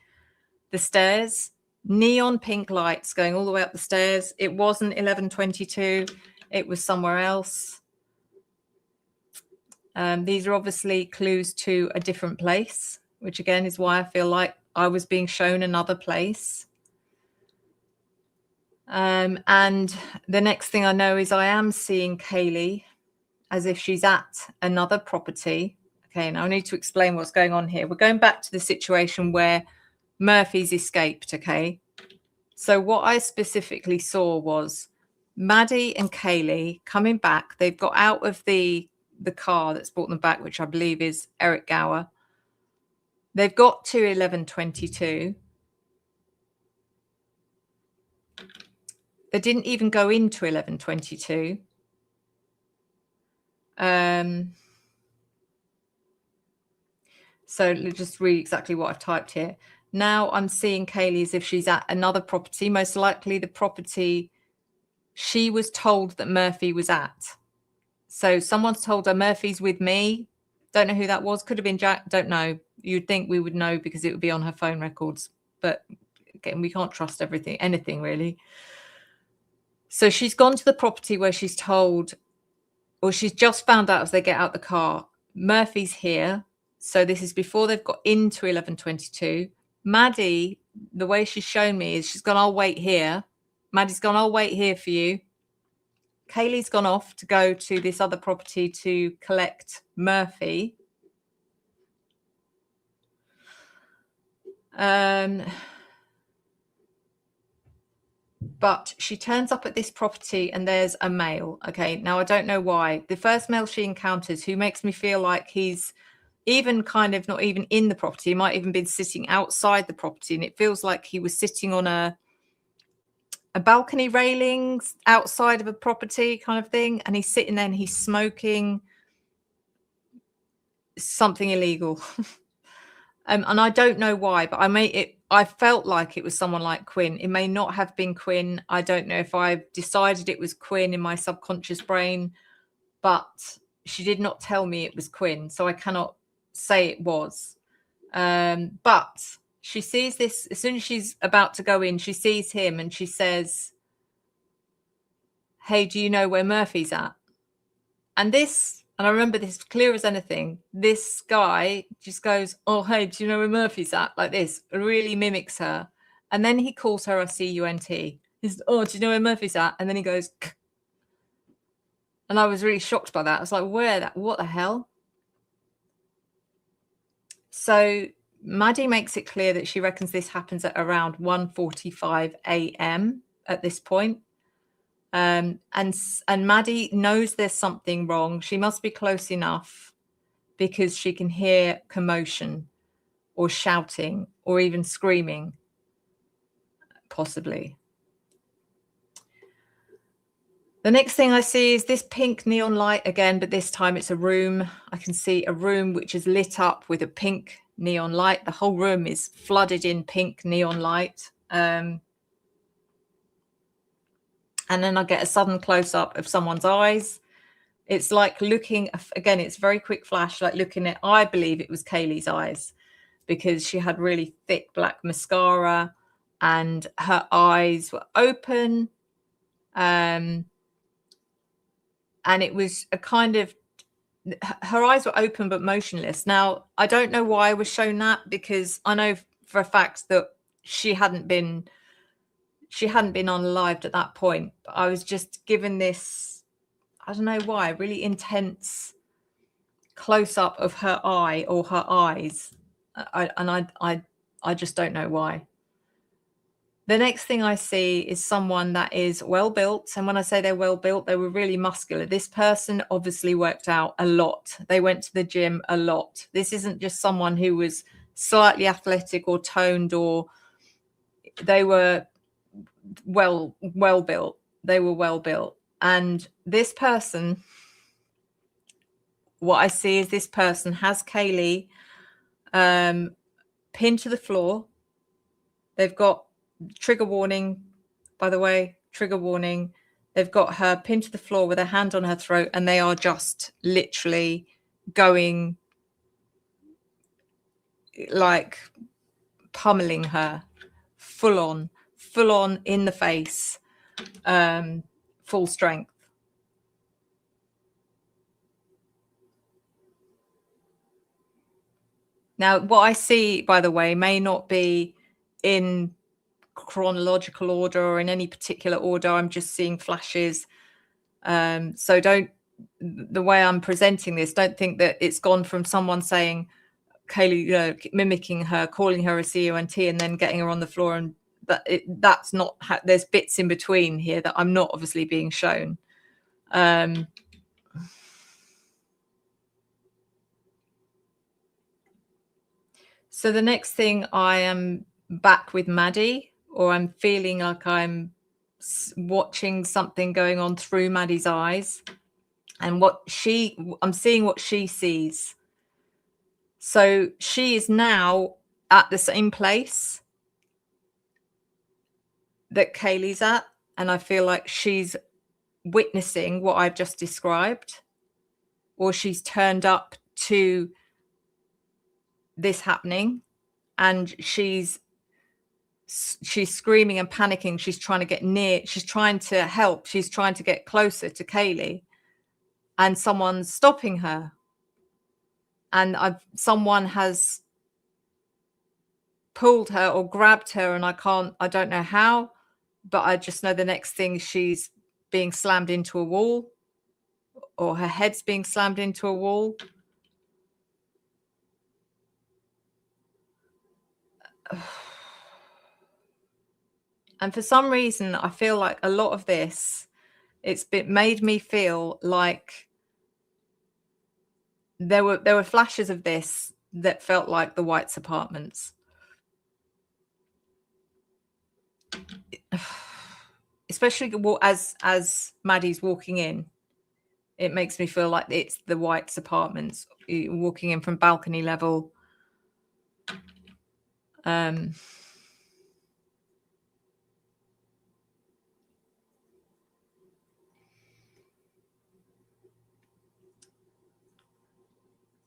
S2: stairs. Neon pink lights going all the way up the stairs. It wasn't 1122. It was somewhere else. These are obviously clues to a different place, which again is why I feel like I was being shown another place. And the next thing I know is I am seeing Kaylee as if she's at another property. Okay, now I need to explain what's going on here. We're going back to the situation where Murphy's escaped, okay? So what I specifically saw was Maddie and Kaylee coming back. They've got out of the car that's brought them back, which I believe is Eric Gower. They've got to 1122. They didn't even go into 1122. So let's just read exactly what I've typed here. Now I'm seeing Kaylee as if she's at another property, most likely the property she was told that Murphy was at. So someone's told her Murphy's with me. Don't know who that was. Could have been Jack. Don't know. You'd think we would know because it would be on her phone records. But again, we can't trust anything really. So she's gone to the property where she's told, or she's just found out as they get out the car, Murphy's here. So this is before they've got into 1122. Maddie, the way she's shown me is she's gone, I'll wait here. Maddie's gone, I'll wait here for you. Kaylee's gone off to go to this other property to collect Murphy. But she turns up at this property and there's a male. Okay, now I don't know why. The first male she encounters, who makes me feel like he's even kind of not even in the property, he might even been sitting outside the property, and it feels like he was sitting on a balcony railings outside of a property kind of thing, and he's sitting there and he's smoking something illegal. And I don't know why, but I felt like it was someone like Quinn. It may not have been Quinn. I don't know if I decided it was Quinn in my subconscious brain, but she did not tell me it was Quinn, so I cannot say it was. But she sees this, as soon as she's about to go in, she sees him and she says, hey, do you know where Murphy's at? And I remember this clear as anything, this guy just goes, oh, hey, do you know where Murphy's at? Like this, really mimics her. And then he calls her a C-U-N-T. He's, oh, do you know where Murphy's at? And then he goes, K. And I was really shocked by that. I was like, what the hell? So Maddie makes it clear that she reckons this happens at around 1:45 a.m. at this point. And Maddie knows there's something wrong. She must be close enough because she can hear commotion or shouting or even screaming, possibly. The next thing I see is this pink neon light again, but this time it's a room. I can see a room which is lit up with a pink neon light. The whole room is flooded in pink neon light. And then I get a sudden close-up of someone's eyes. It's like looking, again, it's very quick flash, like looking at, I believe it was Kaylee's eyes, because she had really thick black mascara and her eyes were open. And it was a kind of, her eyes were open but motionless. Now, I don't know why I was shown that, because I know for a fact that she hadn't been unalived at that point, but I was just given this, I don't know why, really intense close-up of her eye or her eyes. I just don't know why. The next thing I see is someone that is well-built. And when I say they're well-built, they were really muscular. This person obviously worked out a lot. They went to the gym a lot. This isn't just someone who was slightly athletic or toned, or they were well built. They were well built. And this person, what I see is this person has Kaylee pinned to the floor. They've got trigger warning, by the way, trigger warning. They've got her pinned to the floor with her hand on her throat, and they are just literally going, like, pummeling her full on in the face, full strength. Now, what I see, by the way, may not be in chronological order or in any particular order. I'm just seeing flashes. So the way I'm presenting this, don't think that it's gone from someone saying, Kaylee, mimicking her, calling her a CUNT, and then getting her on the floor, and that's not there's bits in between here that I'm not obviously being shown. So the next thing, I am back with Maddie, or I'm feeling like I'm watching something going on through Maddie's eyes, and I'm seeing what she sees. So she is now at the same place that Kaylee's at, and I feel like she's witnessing what I've just described, or she's turned up to this happening, and she's she's screaming and panicking. She's trying to get near. She's trying to help. She's trying to get closer to Kaylee, and someone's stopping her. And someone has pulled her or grabbed her, and I don't know how, but I just know the next thing she's being slammed into a wall, or her head's being slammed into a wall. And for some reason, I feel like a lot of this, made me feel like there were flashes of this that felt like the Whites' apartments. Especially as Maddie's walking in, it makes me feel like it's the Whites' apartments, walking in from balcony level.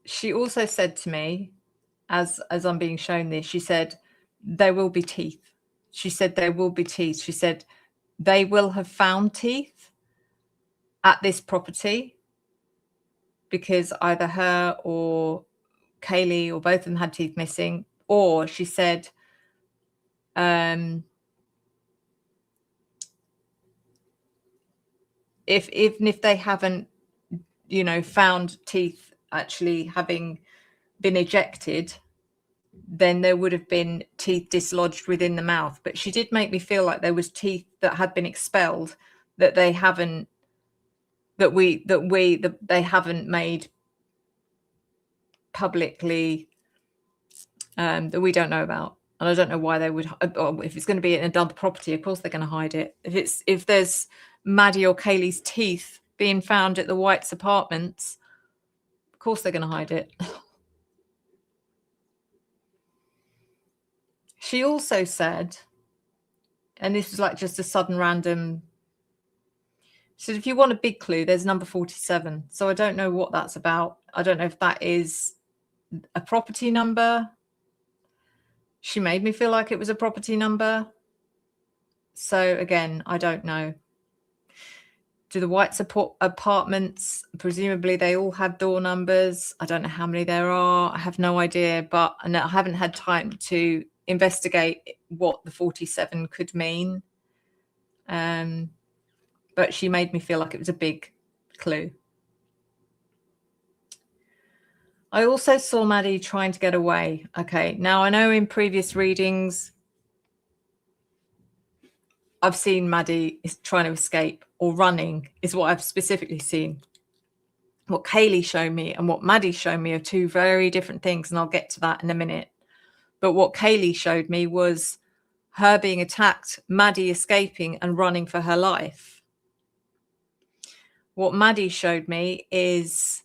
S2: She also said to me, as I'm being shown this, she said, there will be teeth. She said, there will be teeth. She said, they will have found teeth at this property because either her or Kaylee or both of them had teeth missing. Or she said, even if they haven't, found teeth actually having been ejected, then there would have been teeth dislodged within the mouth. But she did make me feel like there was teeth that had been expelled that they haven't, they haven't made publicly, that we don't know about. And I don't know why they would, or if it's going to be in another property, of course they're going to hide it. If there's Maddie or Kaylee's teeth being found at the Whites' apartments, of course they're going to hide it. She also said, and this was like just a sudden random, she said, if you want a big clue, there's number 47. So I don't know what that's about. I don't know if that is a property number. She made me feel like it was a property number. So again, I don't know. Do the Whites' apartments, presumably they all have door numbers. I don't know how many there are. I have no idea, but I haven't had time to investigate what the 47 could mean. But she made me feel like it was a big clue. I also saw Maddie trying to get away. Okay, now I know in previous readings, I've seen Maddie is trying to escape or running is what I've specifically seen. What Kaylee showed me and what Maddie showed me are two very different things, and I'll get to that in a minute. But what Kaylee showed me was her being attacked, Maddie escaping and running for her life. What Maddie showed me is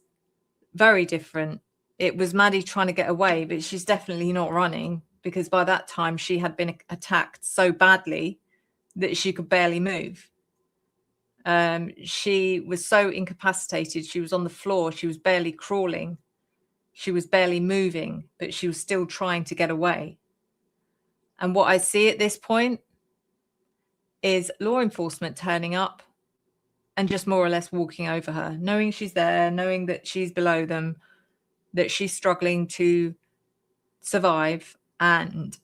S2: very different. It was Maddie trying to get away, but she's definitely not running, because by that time she had been attacked so badly that she could barely move. She was so incapacitated. She was on the floor. She was barely crawling. She was barely moving, but she was still trying to get away. And what I see at this point is law enforcement turning up and just more or less walking over her, knowing she's there, knowing that she's below them, that she's struggling to survive. And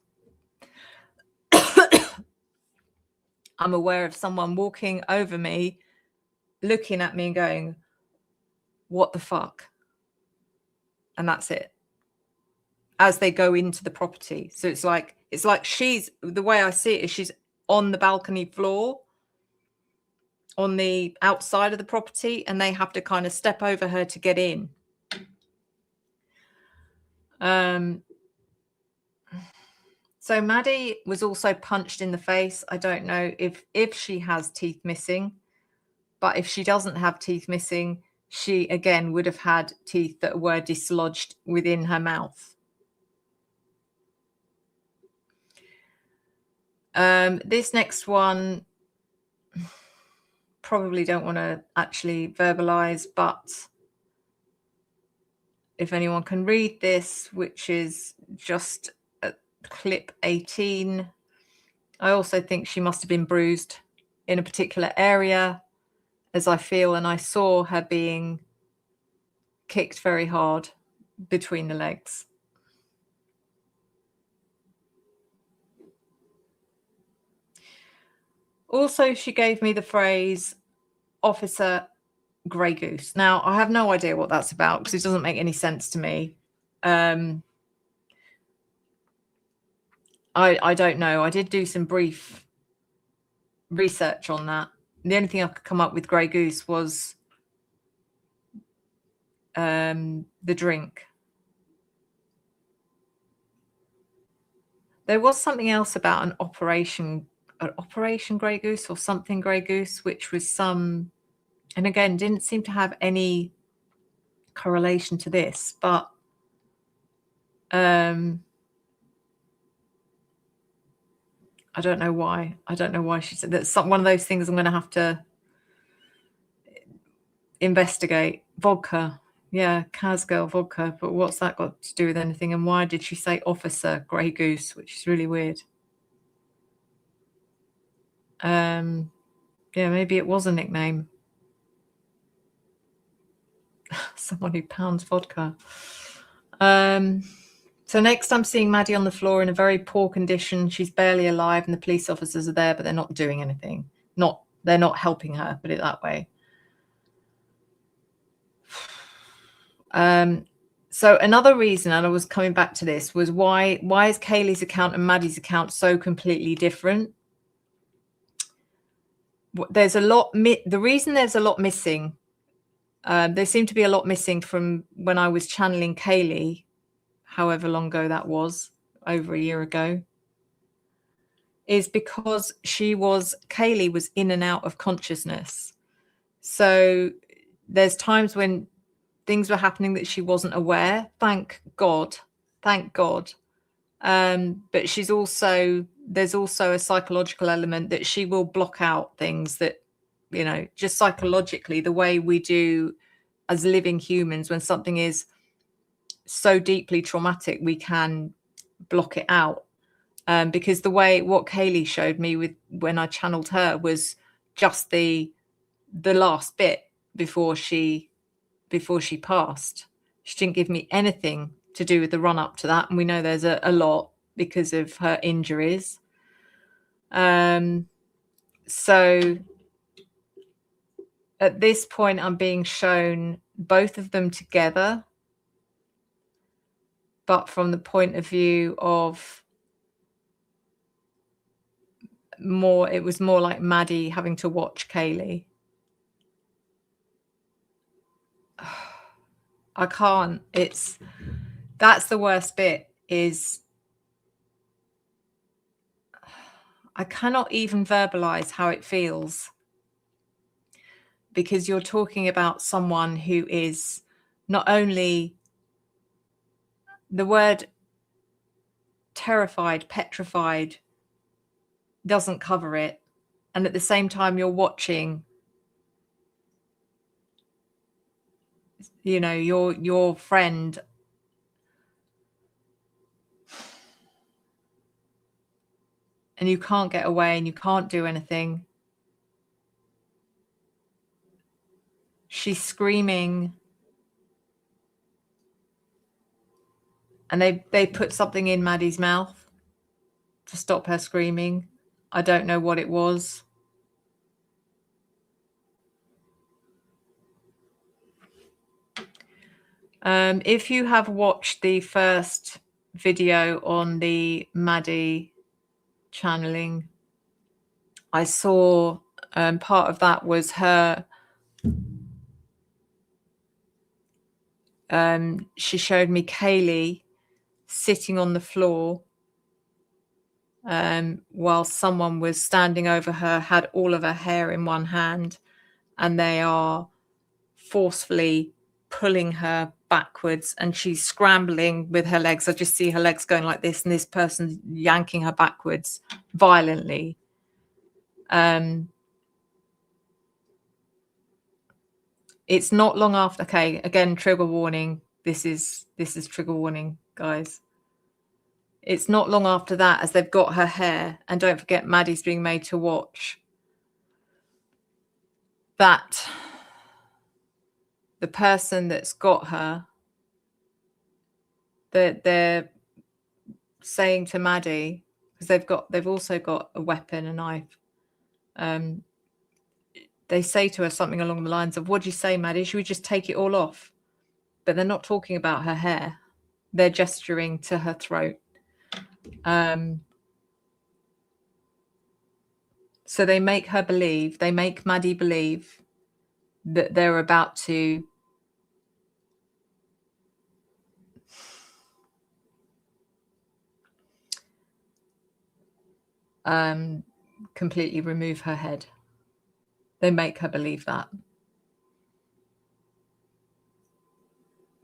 S2: I'm aware of someone walking over me, looking at me and going, what the fuck? And that's it. As they go into the property. So it's like she's, the way I see it is she's on the balcony floor on the outside of the property, and they have to kind of step over her to get in. So Maddie was also punched in the face. I don't know if she has teeth missing, but if she doesn't have teeth missing, she again would have had teeth that were dislodged within her mouth. This next one, probably don't want to actually verbalize, but if anyone can read this, which is just clip 18, I also think she must have been bruised in a particular area, as I feel, and I saw her being kicked very hard between the legs. Also, she gave me the phrase Officer Grey Goose. Now, I have no idea what that's about because it doesn't make any sense to me. I don't know. I did do some brief research on that. The only thing I could come up with Grey Goose was the drink. There was something else about an Operation Grey Goose or something Grey Goose, which was some, and again, didn't seem to have any correlation to this, but I don't know why. I don't know why she said that's one of those things I'm going to have to investigate. Vodka. Yeah, Casgirl vodka. But what's that got to do with anything? And why did she say Officer Grey Goose, which is really weird? Yeah, maybe it was a nickname. Someone who pounds vodka. So next I'm seeing Maddie on the floor in a very poor condition. She's barely alive and the police officers are there, but they're not doing anything. They're not helping her, put it that way. So another reason, and I was coming back to this, was why is Kaylee's account and Maddie's account so completely different? There's a lot. The reason there's a lot missing, there seemed to be a lot missing from when I was channeling Kaylee, however long ago that was, over a year ago, is because Kaylee was in and out of consciousness. So there's times when things were happening that she wasn't aware. Thank God. But there's also a psychological element that she will block out things that, just psychologically, the way we do as living humans, when something is so deeply traumatic, we can block it out. Because what Kaylee showed me when I channeled her was just the last bit before she passed. She didn't give me anything to do with the run up to that, and we know there's a lot because of her injuries. So at this point I'm being shown both of them together, but from the point of view of it was more like Maddie having to watch Kaylee. I can't. That's the worst bit, is I cannot even verbalize how it feels, because you're talking about someone who is not only, the word terrified, petrified doesn't cover it, and at the same time you're watching, your friend and you can't get away and you can't do anything. She's screaming, and they put something in Maddie's mouth to stop her screaming. I don't know what it was. If you have watched the first video on the Maddie channeling, I saw part of that was her. She showed me Kaylee sitting on the floor while someone was standing over her, had all of her hair in one hand, and they are forcefully pulling her backwards, and she's scrambling with her legs. I just see her legs going like this, and this person yanking her backwards violently. It's not long after. Okay, again, trigger warning. This is trigger warning, guys. It's not long after that as they've got her hair. And don't forget, Maddie's being made to watch that the person that's got her, they're saying to Maddie, because they've also got a weapon, a knife. They say to her something along the lines of, "What do you say, Maddie? Should we just take it all off?" But they're not talking about her hair. They're gesturing to her throat. So they make Maddie believe that they're about to completely remove her head. They make her believe that.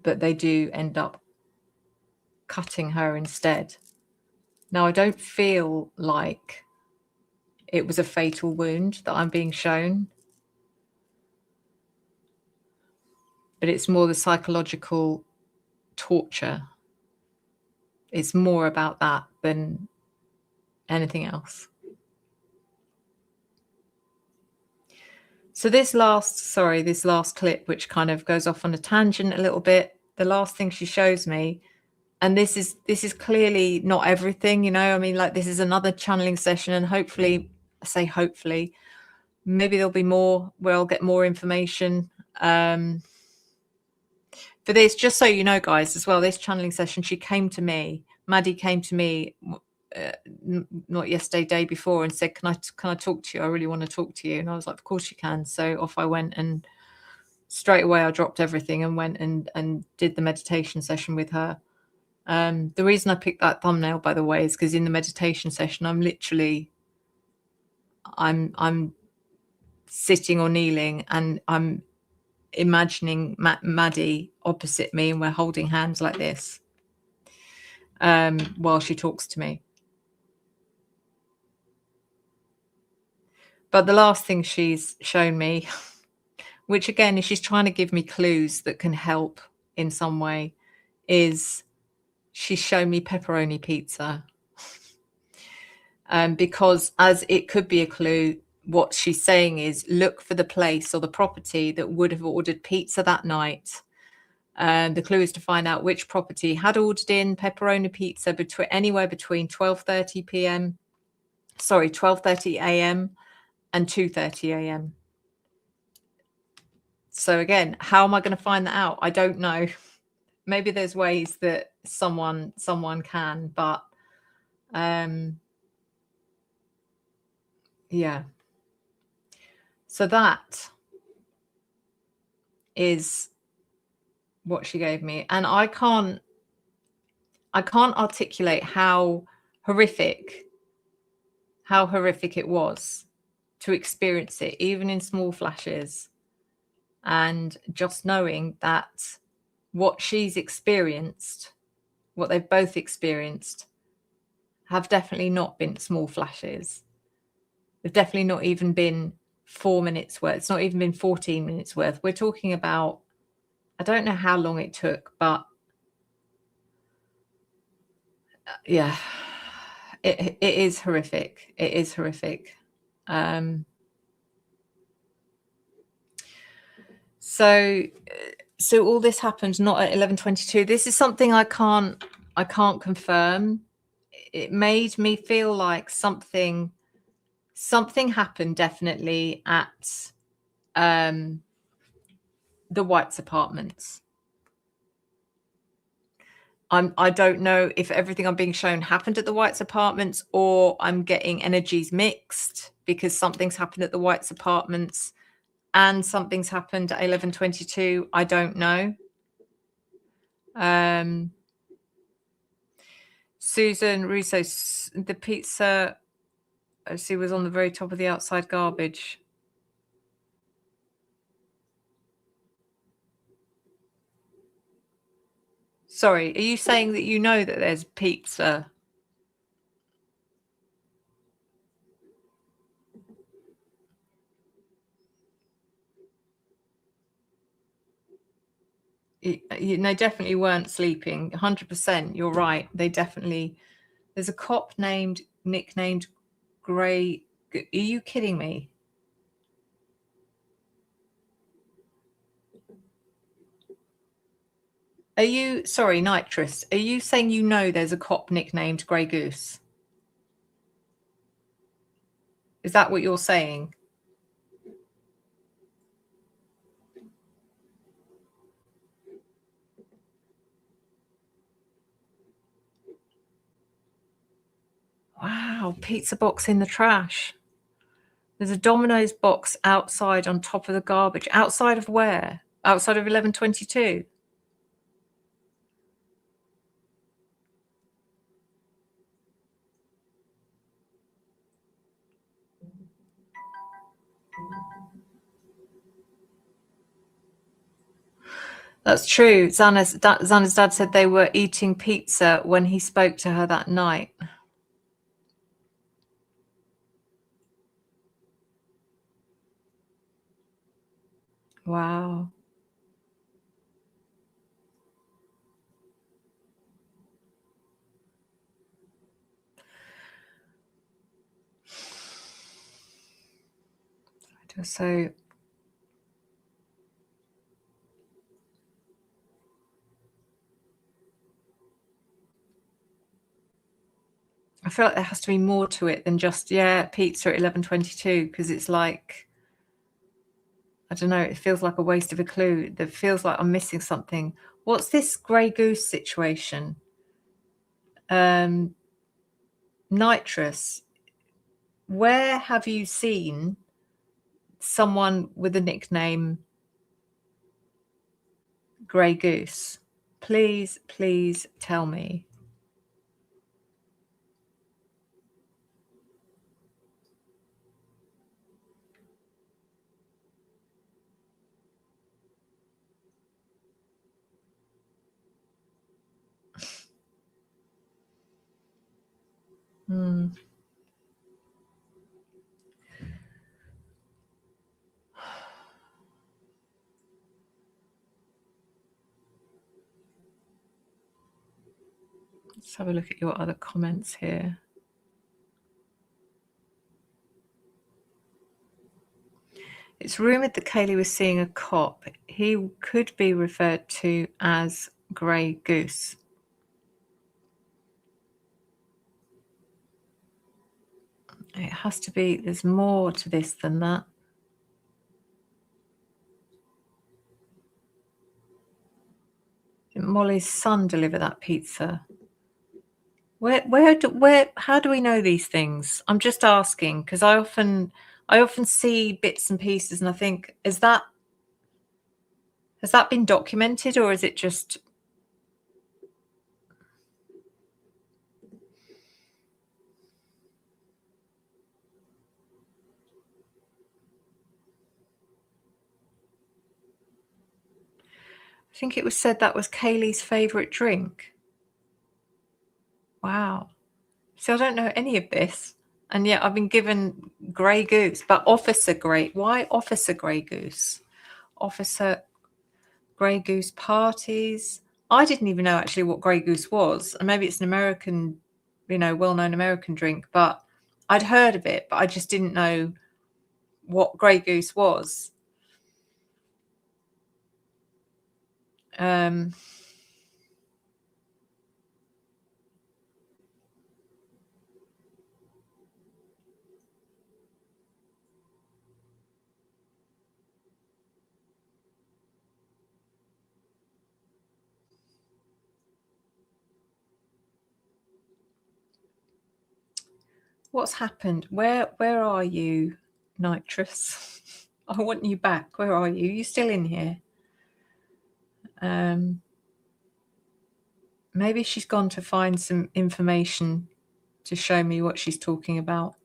S2: But they do end up cutting her instead. Now, I don't feel like it was a fatal wound that I'm being shown, but it's more the psychological torture. It's more about that than anything else. So this last clip, which kind of goes off on a tangent a little bit, the last thing she shows me, and this is clearly not everything, you know, I mean, like, this is another channeling session, and hopefully, I say hopefully, maybe there'll be more where I'll get more information for this. Just so you know, guys, as well, this channeling session, Maddie came to me not yesterday, day before, and said, can I talk to you? I really want to talk to you. And I was like, of course you can. So off I went, and straight away I dropped everything and went and did the meditation session with her. The reason I picked that thumbnail, by the way, is because in the meditation session, I'm sitting or kneeling, and I'm imagining Maddie opposite me, and we're holding hands like this while she talks to me. But the last thing she's shown me, which again is she's trying to give me clues that can help in some way, is she's shown me pepperoni pizza. Because as it could be a clue, what she's saying is look for the place or the property that would have ordered pizza that night. The clue is to find out which property had ordered in pepperoni pizza anywhere between 12:30 a.m. and 2:30 a.m. So again, how am I going to find that out? I don't know. Maybe there's ways that someone can, but yeah. So that is what she gave me, and I can't articulate how horrific it was to experience it, even in small flashes, and just knowing that what she's experienced, what they've both experienced, have definitely not been small flashes. They've definitely not even been 4 minutes worth. It's not even been 14 minutes worth. We're talking about, I don't know how long it took, but yeah, it is horrific. It is horrific. So all this happened not at 11:22. This is something I can't confirm. It made me feel like something happened definitely at the White's apartments. I don't know if everything I'm being shown happened at the White's apartments, or I'm getting energies mixed because something's happened at the White's apartments and something's happened at 11:22. I don't know. Susan Russo, the pizza, she was on the very top of the outside garbage. Sorry, are you saying that you know that there's pizza? They definitely weren't sleeping. 100%. You're right. They definitely There's a cop nicknamed Grey. Are you kidding me? Are you, sorry, Nitrous, are you saying you know there's a cop nicknamed Grey Goose? Is that what you're saying? Wow, pizza box in the trash. There's a Domino's box outside on top of the garbage. Outside of where? Outside of 1122? That's true. Xana's dad said they were eating pizza when he spoke to her that night. Wow. So I feel like there has to be more to it than just, yeah, pizza at 1122, because it's like, I don't know, it feels like a waste of a clue. It feels like I'm missing something. What's this Grey Goose situation? Nitrous, where have you seen someone with a nickname Grey Goose? Please, please tell me. Let's have a look at your other comments here. It's rumoured that Kaylee was seeing a cop. He could be referred to as Grey Goose. It has to be, there's more to this than that. Did Molly's son deliver that pizza? How do we know these things? I'm just asking, because I often see bits and pieces and I think, has that been documented, or is it just? I think it was said that was Kaylee's favourite drink. Wow. So I don't know any of this. And yet I've been given Grey Goose, but Officer Grey. Why Officer Grey Goose? Officer Grey Goose parties. I didn't even know actually what Grey Goose was. And maybe it's an American, well-known American drink, but I'd heard of it, but I just didn't know what Grey Goose was. What's happened? Where are you, Nitrous? I want you back. Where are you? You still in here? Maybe she's gone to find some information to show me what she's talking about.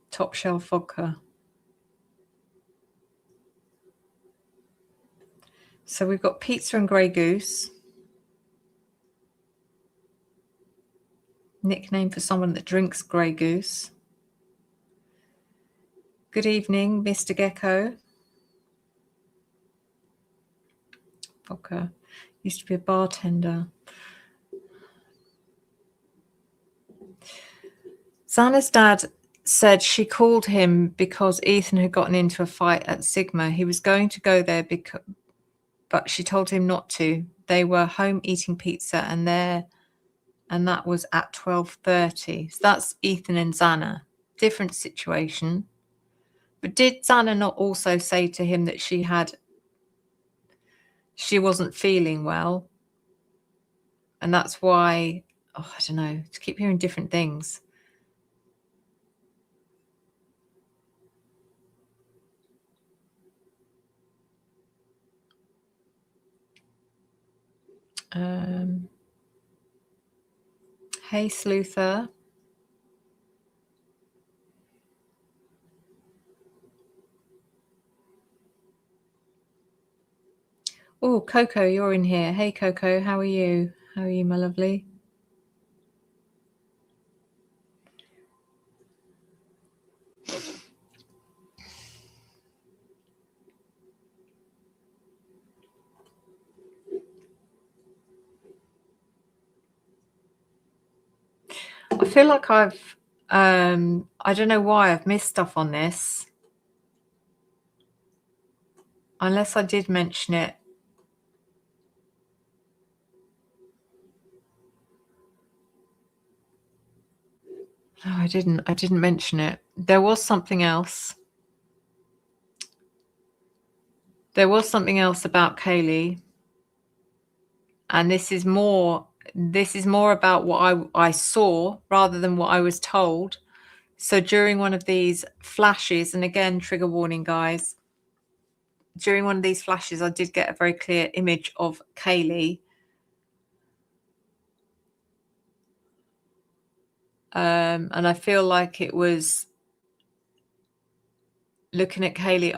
S2: Top shelf vodka. So we've got pizza and Grey Goose. Nickname for someone that drinks Grey Goose. Good evening, Mr. Gecko. Vodka. Used to be a bartender. Xana's dad said she called him because Ethan had gotten into a fight at Sigma. He was going to go there but she told him not to. They were home eating pizza and that was at 12:30. So that's Ethan and Xana. Different situation. But did Xana not also say to him that she wasn't feeling well? And that's why, I don't know, to keep hearing different things. Hey, Sleuther. Oh, Coco, you're in here. Hey, Coco, how are you? How are you, my lovely? I feel like I've, I don't know why I've missed stuff on this. Unless I did mention it. No, I didn't. I didn't mention it. There was something else. There was something else about Kaylee. And this is more about what I saw rather than what I was told. So during one of these flashes, and again, trigger warning, guys, during one of these flashes, I did get a very clear image of Kaylee. And I feel like it was looking at Kaylee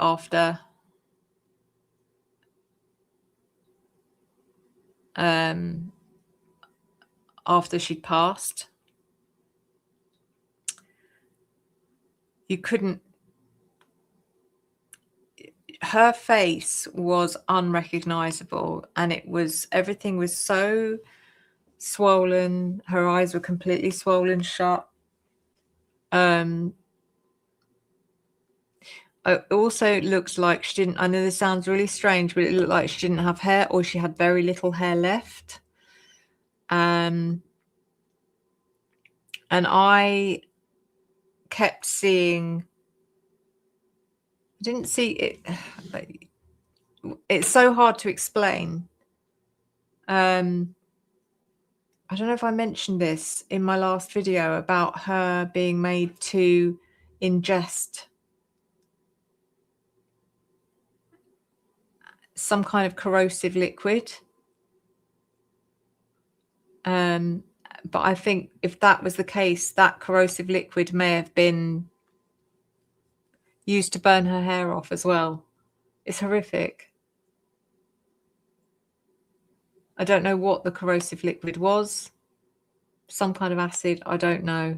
S2: after she'd passed. You couldn't, her face was unrecognizable, and everything was so swollen. Her eyes were completely swollen shut. It also looked like she didn't, I know this sounds really strange, but it looked like she didn't have hair, or she had very little hair left. And I kept seeing, I didn't see it. It's so hard to explain. I don't know if I mentioned this in my last video about her being made to ingest some kind of corrosive liquid. But I think if that was the case, that corrosive liquid may have been used to burn her hair off as well. It's horrific. I don't know what the corrosive liquid was. Some kind of acid, I don't know.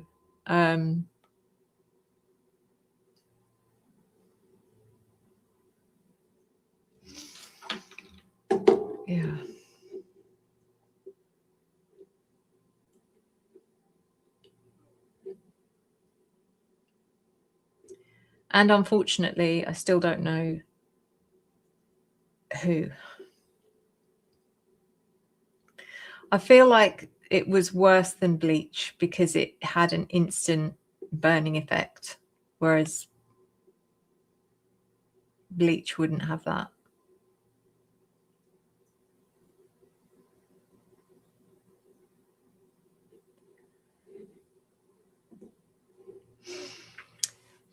S2: Yeah. And unfortunately, I still don't know who. I feel like it was worse than bleach because it had an instant burning effect, whereas bleach wouldn't have that.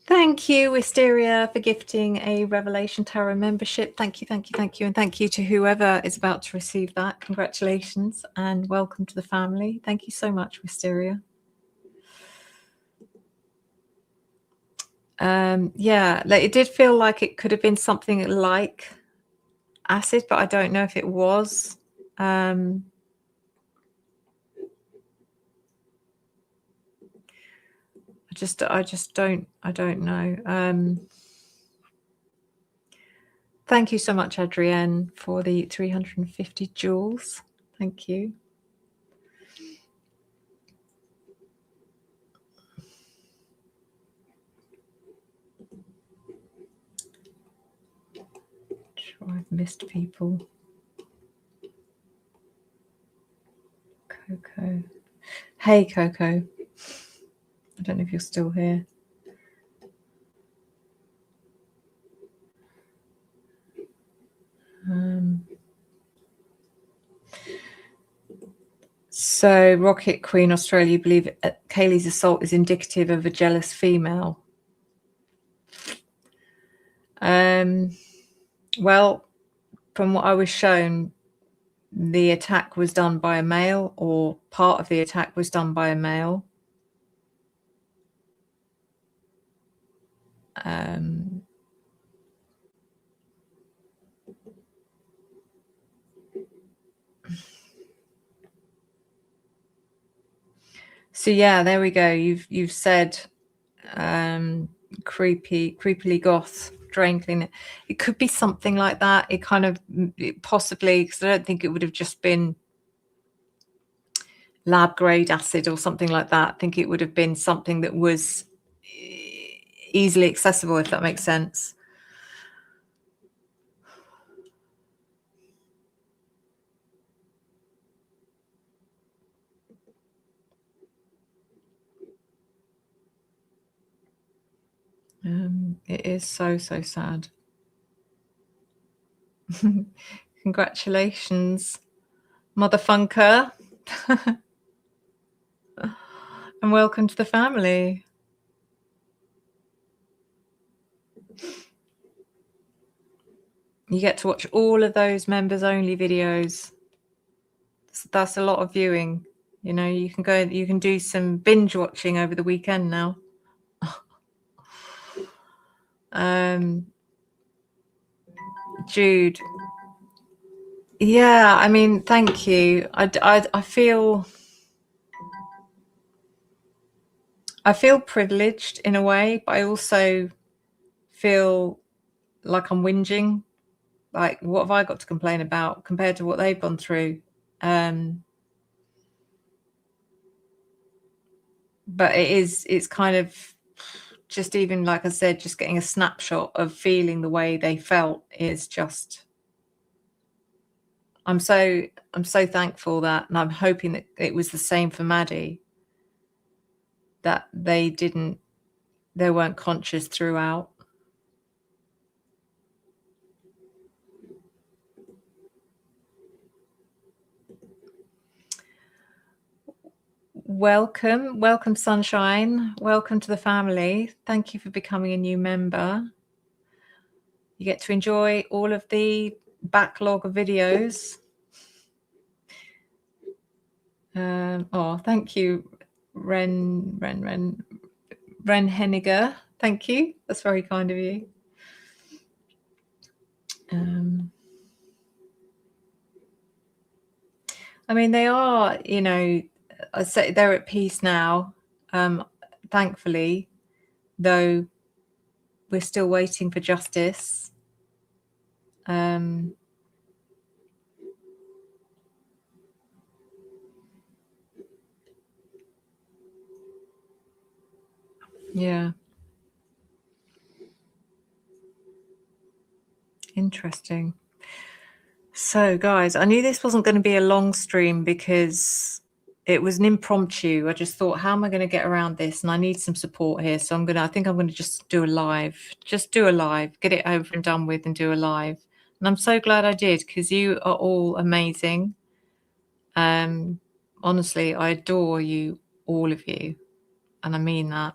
S2: Thank you, Wisteria, for gifting a Revelation Tarot membership. Thank you, thank you, thank you. And thank you to whoever is about to receive that. Congratulations and welcome to the family. Thank you so much, Wisteria. Yeah, it did feel like it could have been something like acid, but I don't know if it was. I don't know. Thank you so much, Adrienne, for the 350 jewels. Thank you. Sure, I've missed people. Coco. Hey, Coco. I don't know if you're still here. So, Rocket Queen Australia, you believe Kaylee's assault is indicative of a jealous female? Well, from what I was shown, the attack was done by a male, or part of the attack was done by a male. So yeah, there we go. You've said creepily goth drain cleaner. It could be something like that. It kind of possibly, because I don't think it would have just been lab grade acid or something like that. I think it would have been something that was easily accessible, if that makes sense. It is so sad. Congratulations, Mother Funker. And welcome to the family. You get to watch all of those members only videos. That's a lot of viewing. You know, you can do some binge watching over the weekend now. Jude. Yeah, I mean, thank you. I feel privileged in a way, but I also feel like I'm whinging. Like, what have I got to complain about compared to what they've gone through? But it's kind of just, even like I said, just getting a snapshot of feeling the way they felt is just, I'm so thankful that, and I'm hoping that it was the same for Maddie, that they weren't conscious throughout. Welcome, Sunshine. Welcome to the family. Thank you for becoming a new member. You get to enjoy all of the backlog of videos. Oh, thank you, Ren Henniger. Thank you. That's very kind of you. I mean, they are, you know, I say they're at peace now. Thankfully, though we're still waiting for justice. Yeah. Interesting. So, guys, I knew this wasn't going to be a long stream because it was an impromptu. I just thought, how am I going to get around this? And I need some support here. So I think I'm going to just do a live. Just do a live. Get it over and done with and do a live. And I'm so glad I did, because you are all amazing. Honestly, I adore you, all of you. And I mean that.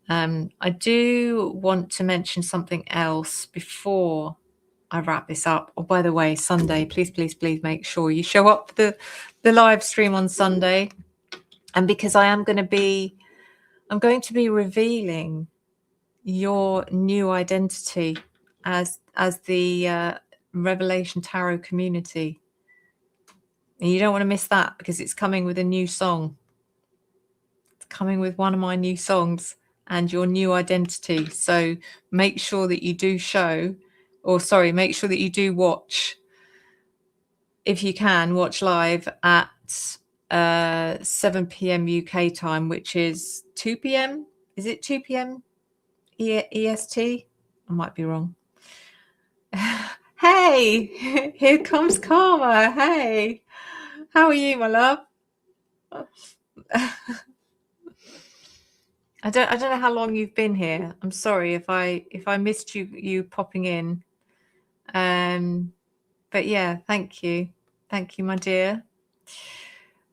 S2: I do want to mention something else before I wrap this up. Oh, by the way, Sunday, please make sure you show up for the live stream on Sunday. And because I'm going to be revealing your new identity as the Revelation Tarot community. And you don't want to miss that, because it's coming with a new song. It's coming with one of my new songs and your new identity. So make sure that you do show or sorry, make sure that you do watch, if you can, watch live at 7 p.m. UK time, which is 2 p.m. Is it 2 p.m. EST? I might be wrong. Hey, here comes Karma. Hey, how are you, my love? I don't know how long you've been here. I'm sorry if I missed you popping in. But yeah, thank you, my dear.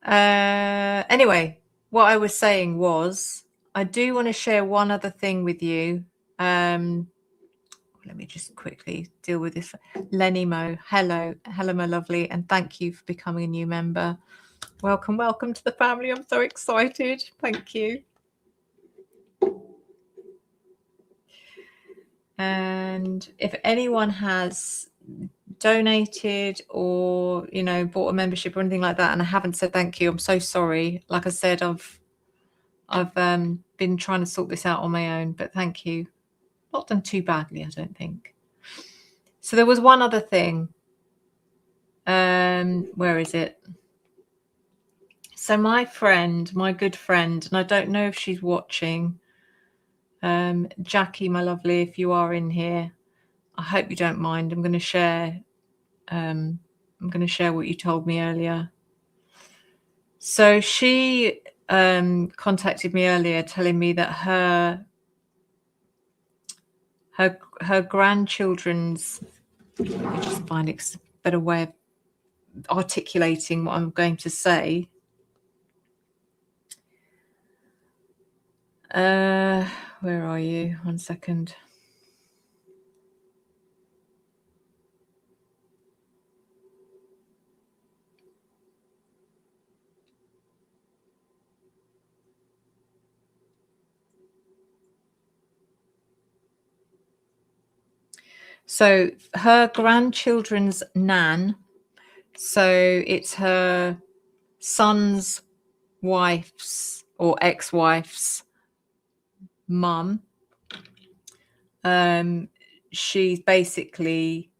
S2: Anyway, what I was saying was, I do want to share one other thing with you. Let me just quickly deal with this. Lenny Mo, hello, my lovely, and thank you for becoming a new member. Welcome to the family. I'm so excited. Thank you. And if anyone has donated or bought a membership or anything like that, and I haven't said thank you, I'm so sorry. Like I said, I've been trying to sort this out on my own, but thank you. Not done too badly, I don't think. So there was one other thing. Where is it? So my good friend, and I don't know if she's watching, Jackie, my lovely, if you are in here, I hope you don't mind. I'm going to share what you told me earlier. So she contacted me earlier telling me that her grandchildren's, let me just find a better way of articulating what I'm going to say. Where are you? One second. So her grandchildren's nan, so it's her son's wife's or ex-wife's mum. She's basically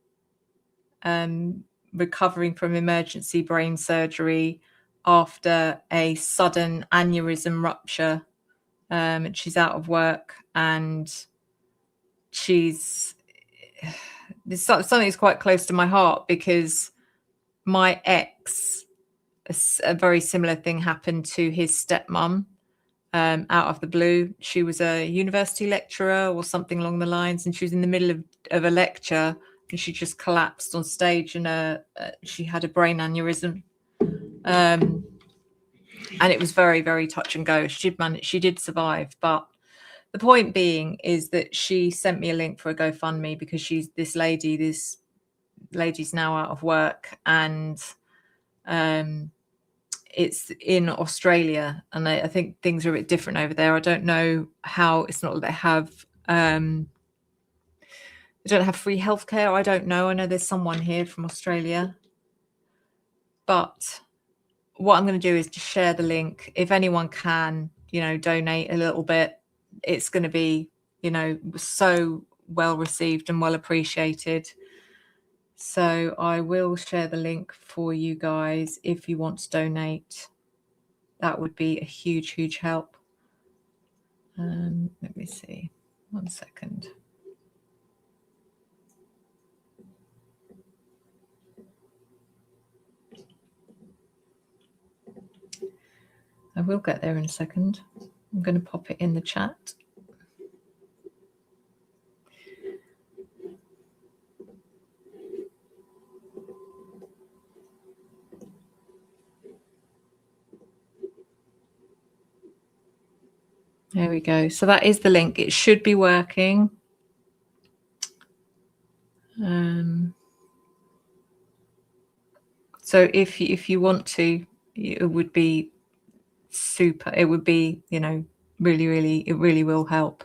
S2: recovering from emergency brain surgery after a sudden aneurysm rupture. She's out of work, and there's something that's quite close to my heart, because my ex, a very similar thing happened to his stepmom. Out of the blue, she was a university lecturer or something along the lines, and she was in the middle of a lecture, and she just collapsed on stage, and she had a brain aneurysm. And it was very, very touch and go. She did survive, but the point being is that she sent me a link for a GoFundMe, because this lady's now out of work, and it's in Australia, and I think things are a bit different over there. I don't know how. It's not that they have they don't have free healthcare. I don't know. I know there's someone here from Australia, but what I'm going to do is just share the link. If anyone can, donate a little bit, it's going to be, so well received and well appreciated. So I will share the link for you guys if you want to donate. That would be a huge, huge help. Let me see. 1 second. I will get there in a second. I'm going to pop it in the chat. There we go. So that is the link. It should be working. So if you want to, it would be super. It would be, really, really, it really will help.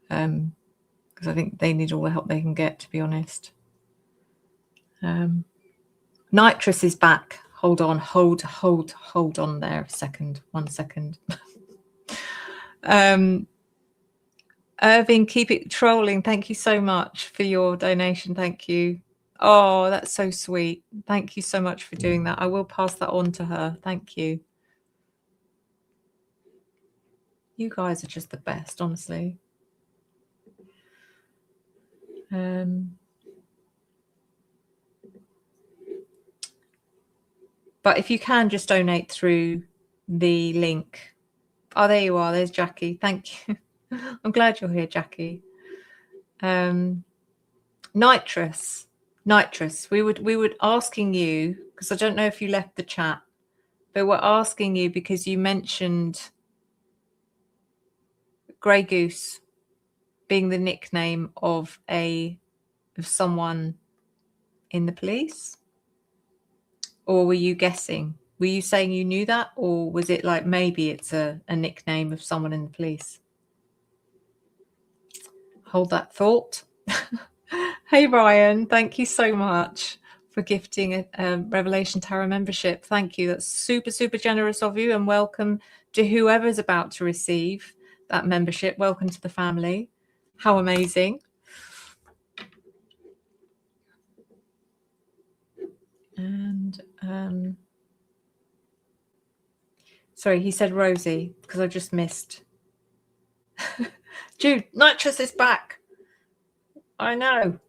S2: Because I think they need all the help they can get, to be honest. Nitrous is back. Hold on there a second. 1 second. Irving, keep it trolling. Thank you so much for your donation. Thank you. Oh, that's so sweet. Thank you so much for doing that. I will pass that on to her. Thank you. You guys are just the best, honestly. But if you can just donate through the link. Oh, there you are. There's Jackie. Thank you. I'm glad you're here, Jackie. Nitrous. We were asking you, because I don't know if you left the chat, but we're asking you because you mentioned Grey Goose being the nickname of someone in the police. Or were you guessing? Were you saying you knew that? Or was it like maybe it's a nickname of someone in the police? Hold that thought. Hey, Ryan, thank you so much for gifting a Revelation Tarot membership. Thank you. That's super, super generous of you, and welcome to whoever's about to receive that membership. Welcome to the family. How amazing. And sorry, he said Rosie, because I just missed. Jude, Nitrous is back. I know.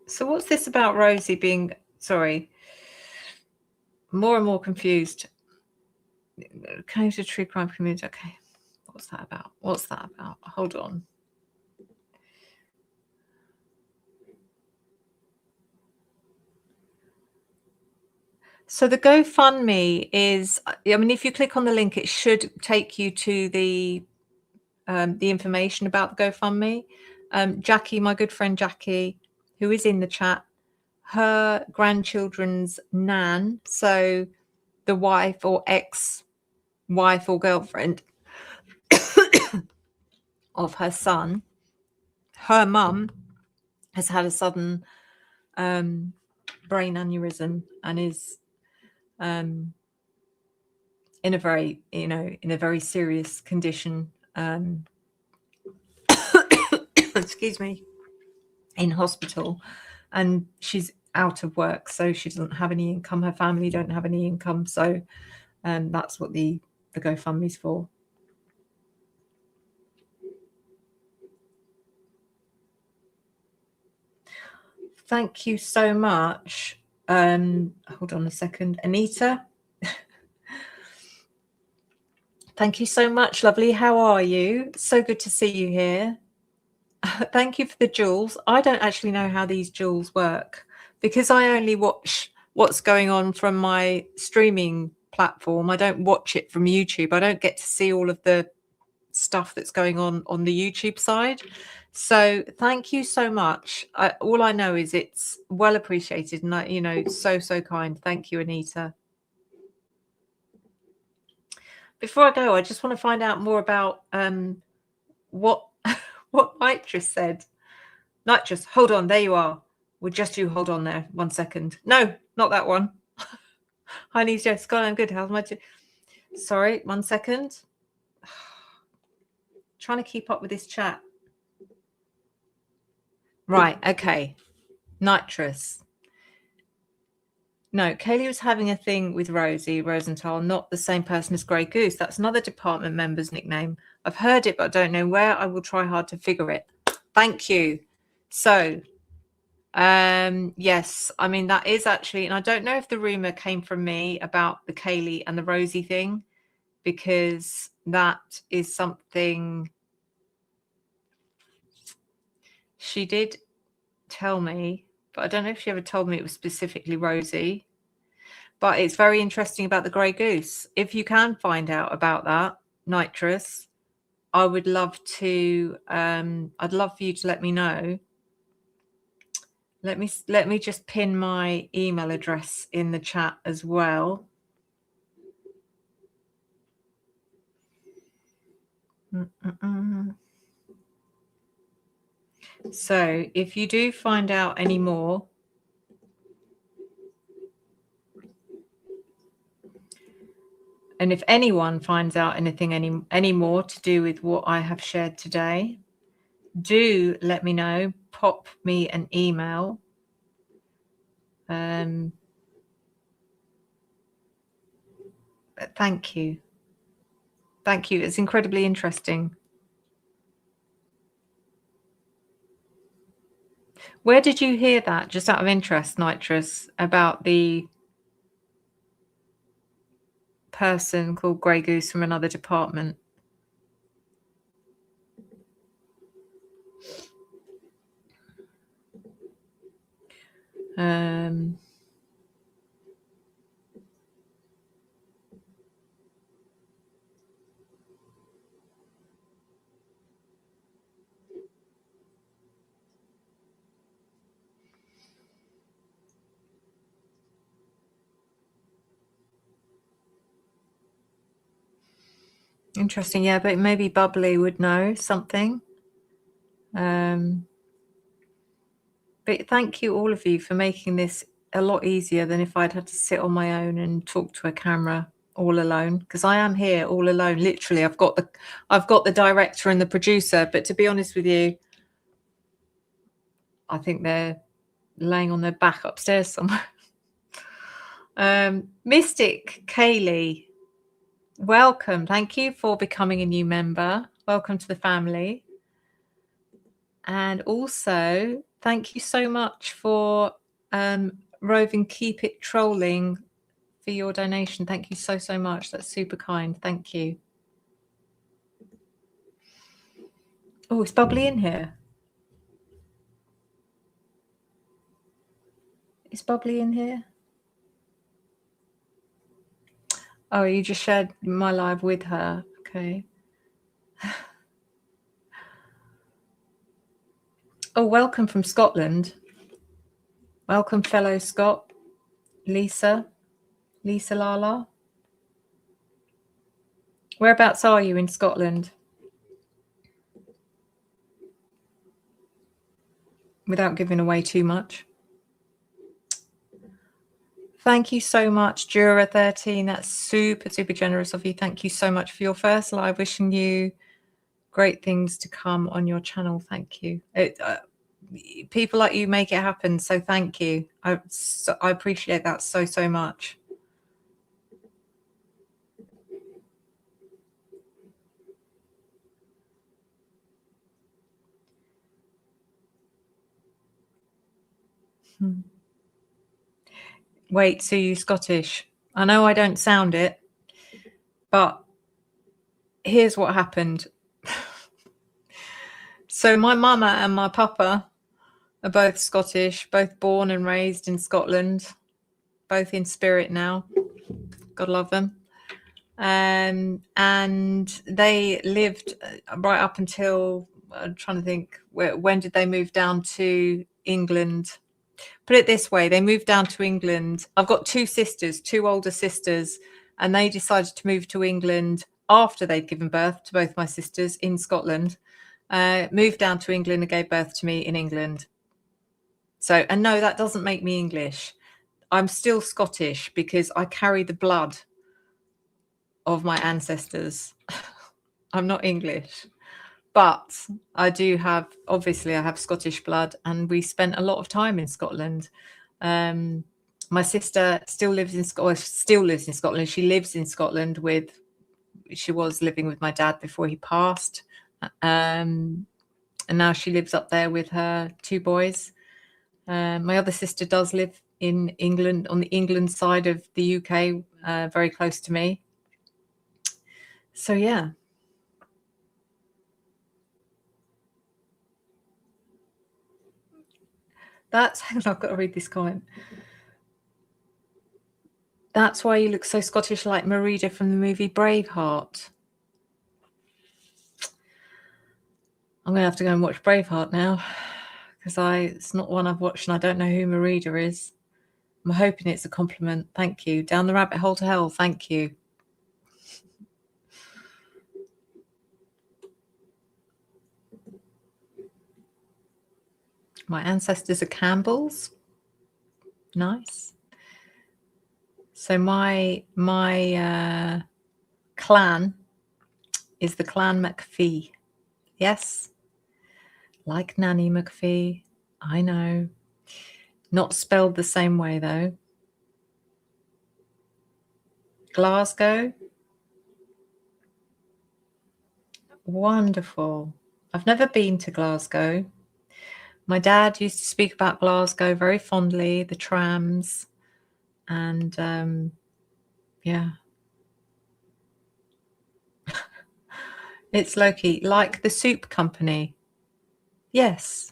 S2: So what's this about Rosie being, sorry, more and more confused. Came to true crime community. Okay, what's that about? What's that about? Hold on. So the GoFundMe is, I mean, if you click on the link, it should take you to the information about the GoFundMe. Jackie, my good friend Jackie, who is in the chat, her grandchildren's nan, so the wife or ex-wife or girlfriend of her son, her mum has had a sudden brain aneurysm and is in a very, in a very serious condition. Excuse me, in hospital, and she's out of work, so she doesn't have any income. Her family don't have any income, so that's what the GoFundMe's for. Thank you so much. Hold on a second, Anita. Thank you so much, lovely. How are you? So good to see you here. Thank you for the jewels. I don't actually know how these jewels work because I only watch what's going on from my streaming platform. I don't watch it from YouTube. I don't get to see all of the stuff that's going on the YouTube side. So thank you so much. All I know is it's well appreciated, and so kind. Thank you, Anita. Before I go, I just want to find out more about what Nitrous said. Nitrous, hold on, there you are. Well, just you hold on there 1 second. No, not that one. Hi, Nisa, Scott, I'm good. How's my sorry, 1 second. Trying to keep up with this chat. Right, okay. Nitrous. No, Kaylee was having a thing with Rosie Rosenthal, not the same person as Grey Goose. That's another department member's nickname. I've heard it, but I don't know where. I will try hard to figure it. Thank you. So, yes, I mean, that is actually, and I don't know if the rumor came from me about the Kaylee and the Rosie thing, because that is something she did tell me, but I don't know if she ever told me it was specifically Rosie. But it's very interesting about the Grey Goose. If you can find out about that, Nitrous, I would love to. I'd love for you to let me know. Let me just pin my email address in the chat as well. So if you do find out any more, And if anyone finds out anything any more to do with what I have shared today, do let me know. Pop me an email. Thank you. Thank you. It's incredibly interesting. Where did you hear that, just out of interest, Nitrous, about the person called Grey Goose from another department? Interesting. Yeah, but maybe Bubbly would know something. But thank you, all of you, for making this a lot easier than if I'd had to sit on my own and talk to a camera all alone, because I am here all alone. Literally, I've got the director and the producer, but to be honest with you, I think they're laying on their back upstairs somewhere. Mystic Kaylee, welcome. Thank you for becoming a new member. Welcome to the family. And also, thank you so much for Roving Keep It Trolling for your donation. Thank you so, so much. That's super kind. Thank you. Oh, is Bubbly in here? Is Bubbly in here? Oh, you just shared my live with her. Okay. Oh, welcome from Scotland. Welcome, fellow Scot. Lisa Lala. Whereabouts are you in Scotland? Without giving away too much. Thank you so much, Jura13. That's super, super generous of you. Thank you so much for your first live. Wishing you great things to come on your channel. Thank you. People like you make it happen. So thank you. I appreciate that so, so much. Wait, so you Scottish? I know I don't sound it, but here's what happened. So my mama and my papa are both Scottish, both born and raised in Scotland, both in spirit now. God love them. And they lived right up until, I'm trying to think, when did they move down to England? Put it this way, they moved down to England. I've got two older sisters, and they decided to move to England after they'd given birth to both my sisters in Scotland. Moved down to England and gave birth to me in England. So, and no, that doesn't make me English. I'm still Scottish because I carry the blood of my ancestors. I'm not English, but I do have, obviously I have Scottish blood, and we spent a lot of time in Scotland. My sister still lives in Scotland. She lives in Scotland she was living with my dad before he passed. And now she lives up there with her two boys. My other sister does live in England, on the England side of the UK, very close to me. So yeah. Hang on, I've got to read this comment. That's why you look so Scottish, like Merida from the movie Braveheart. I'm going to have to go and watch Braveheart now, because it's not one I've watched and I don't know who Merida is. I'm hoping it's a compliment. Thank you. Down the rabbit hole to hell. Thank you. My ancestors are Campbells. Nice. So my clan is the Clan McPhee. Yes. Like Nanny McPhee. I know. Not spelled the same way, though. Glasgow. Wonderful. I've never been to Glasgow. My dad used to speak about Glasgow very fondly, the trams, and yeah. It's Loki, like the soup company. Yes,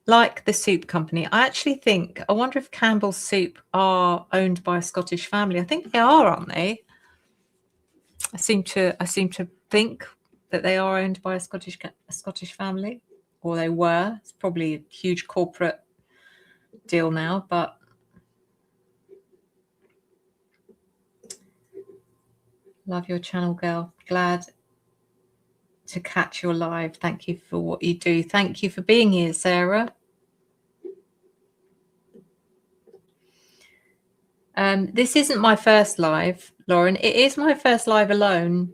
S2: like the soup company. I actually think, I wonder if Campbell's Soup are owned by a Scottish family. I think they are, aren't they? I seem to think that they are owned by a Scottish family, or they were. It's probably a huge corporate deal now, but love your channel, girl. Glad to catch your live. Thank you for what you do. Thank you for being here, Sarah. This isn't my first live, Lauren. It is my first live alone.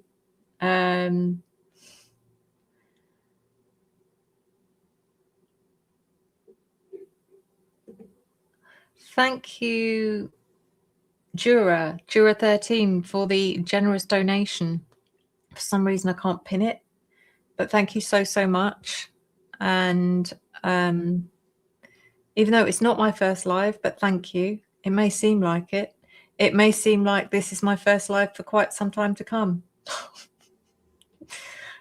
S2: Thank you, Jura13, for the generous donation. For some reason, I can't pin it, but thank you so much. And even though it's not my first live, but thank you. It may seem like it. It may seem like this is my first live for quite some time to come.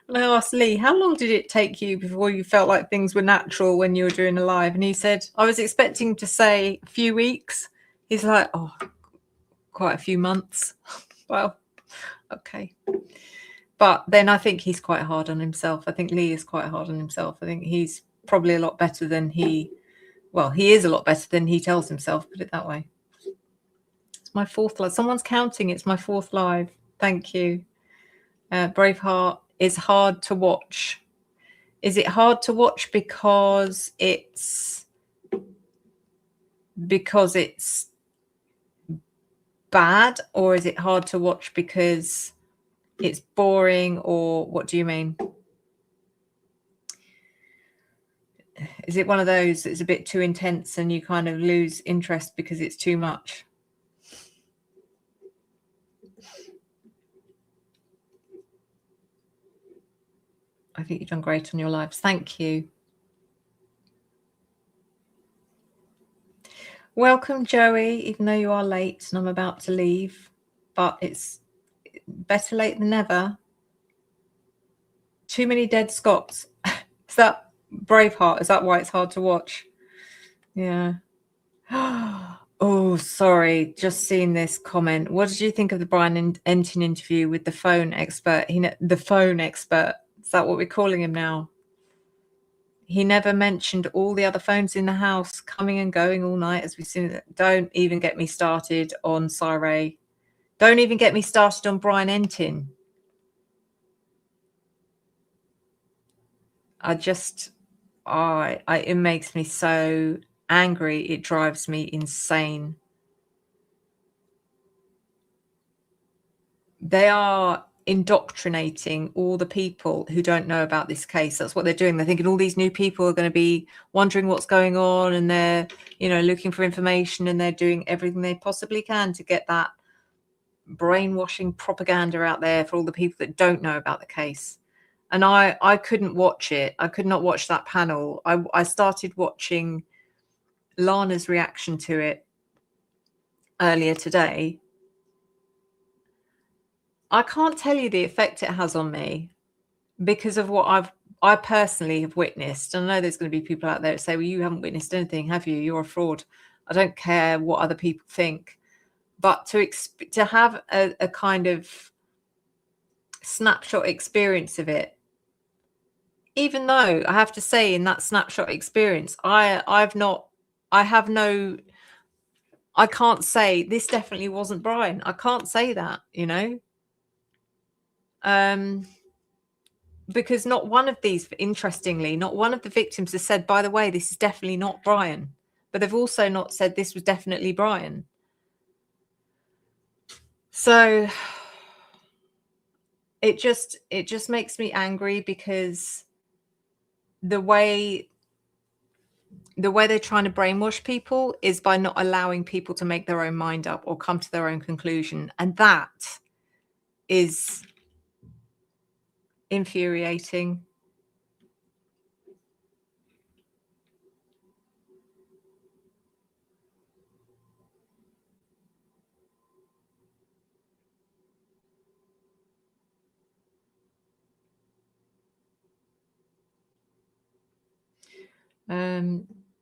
S2: And I asked Lee, how long did it take you before you felt like things were natural when you were doing a live? And he said, I was expecting to say a few weeks. He's like, oh, quite a few months. Well, okay. But then I think he's quite hard on himself. I think Lee is quite hard on himself. I think he's probably a lot better than he is a lot better than he tells himself, put it that way. It's my fourth live. Someone's counting. It's my fourth live. Thank you. Braveheart is hard to watch. Is it hard to watch because it's bad, or is it hard to watch because it's boring, or what do you mean? Is it one of those that's a bit too intense and you kind of lose interest because it's too much? I think you've done great on your lives. Thank you. Welcome, Joey, even though you are late and I'm about to leave, but it's better late than never. Too many dead Scots. Is that Braveheart? Is that why it's hard to watch? Yeah. Oh, sorry. Just seen this comment. What did you think of the Brian Entin interview with the phone expert? The phone expert. Is that what we're calling him now? He never mentioned all the other phones in the house coming and going all night, as we've seen. Don't even get me started on Cyray. Don't even get me started on Brian Entin. It makes me so angry. It drives me insane. They are indoctrinating all the people who don't know about this case. That's what they're doing. They're thinking all these new people are going to be wondering what's going on, and they're, looking for information, and they're doing everything they possibly can to get that brainwashing propaganda out there for all the people that don't know about the case. And I couldn't watch it. I could not watch that panel. I started watching Lana's reaction to it earlier today. I can't tell you the effect it has on me because of what I personally have witnessed. And I know there's going to be people out there that say, well, you haven't witnessed anything, have you? You're a fraud. I don't care what other people think. But to have a kind of snapshot experience of it, even though I have to say in that snapshot experience, I can't say this definitely wasn't Brian. I can't say that, because not one of these, interestingly, not one of the victims has said, by the way, this is definitely not Brian. But they've also not said this was definitely Brian. So it just makes me angry, because the way they're trying to brainwash people is by not allowing people to make their own mind up or come to their own conclusion. And that is infuriating.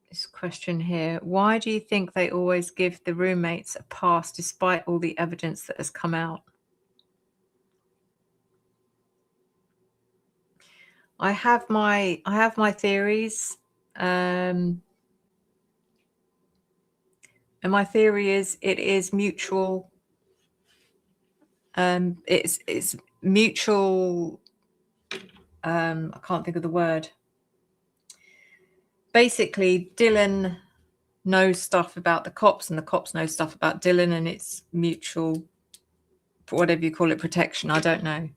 S2: This question here: why do you think they always give the roommates a pass despite all the evidence that has come out? I have my theories, and my theory is it is mutual. It's mutual. I can't think of the word. Basically, Dylan knows stuff about the cops, and the cops know stuff about Dylan, and it's mutual, whatever you call it, protection. I don't know.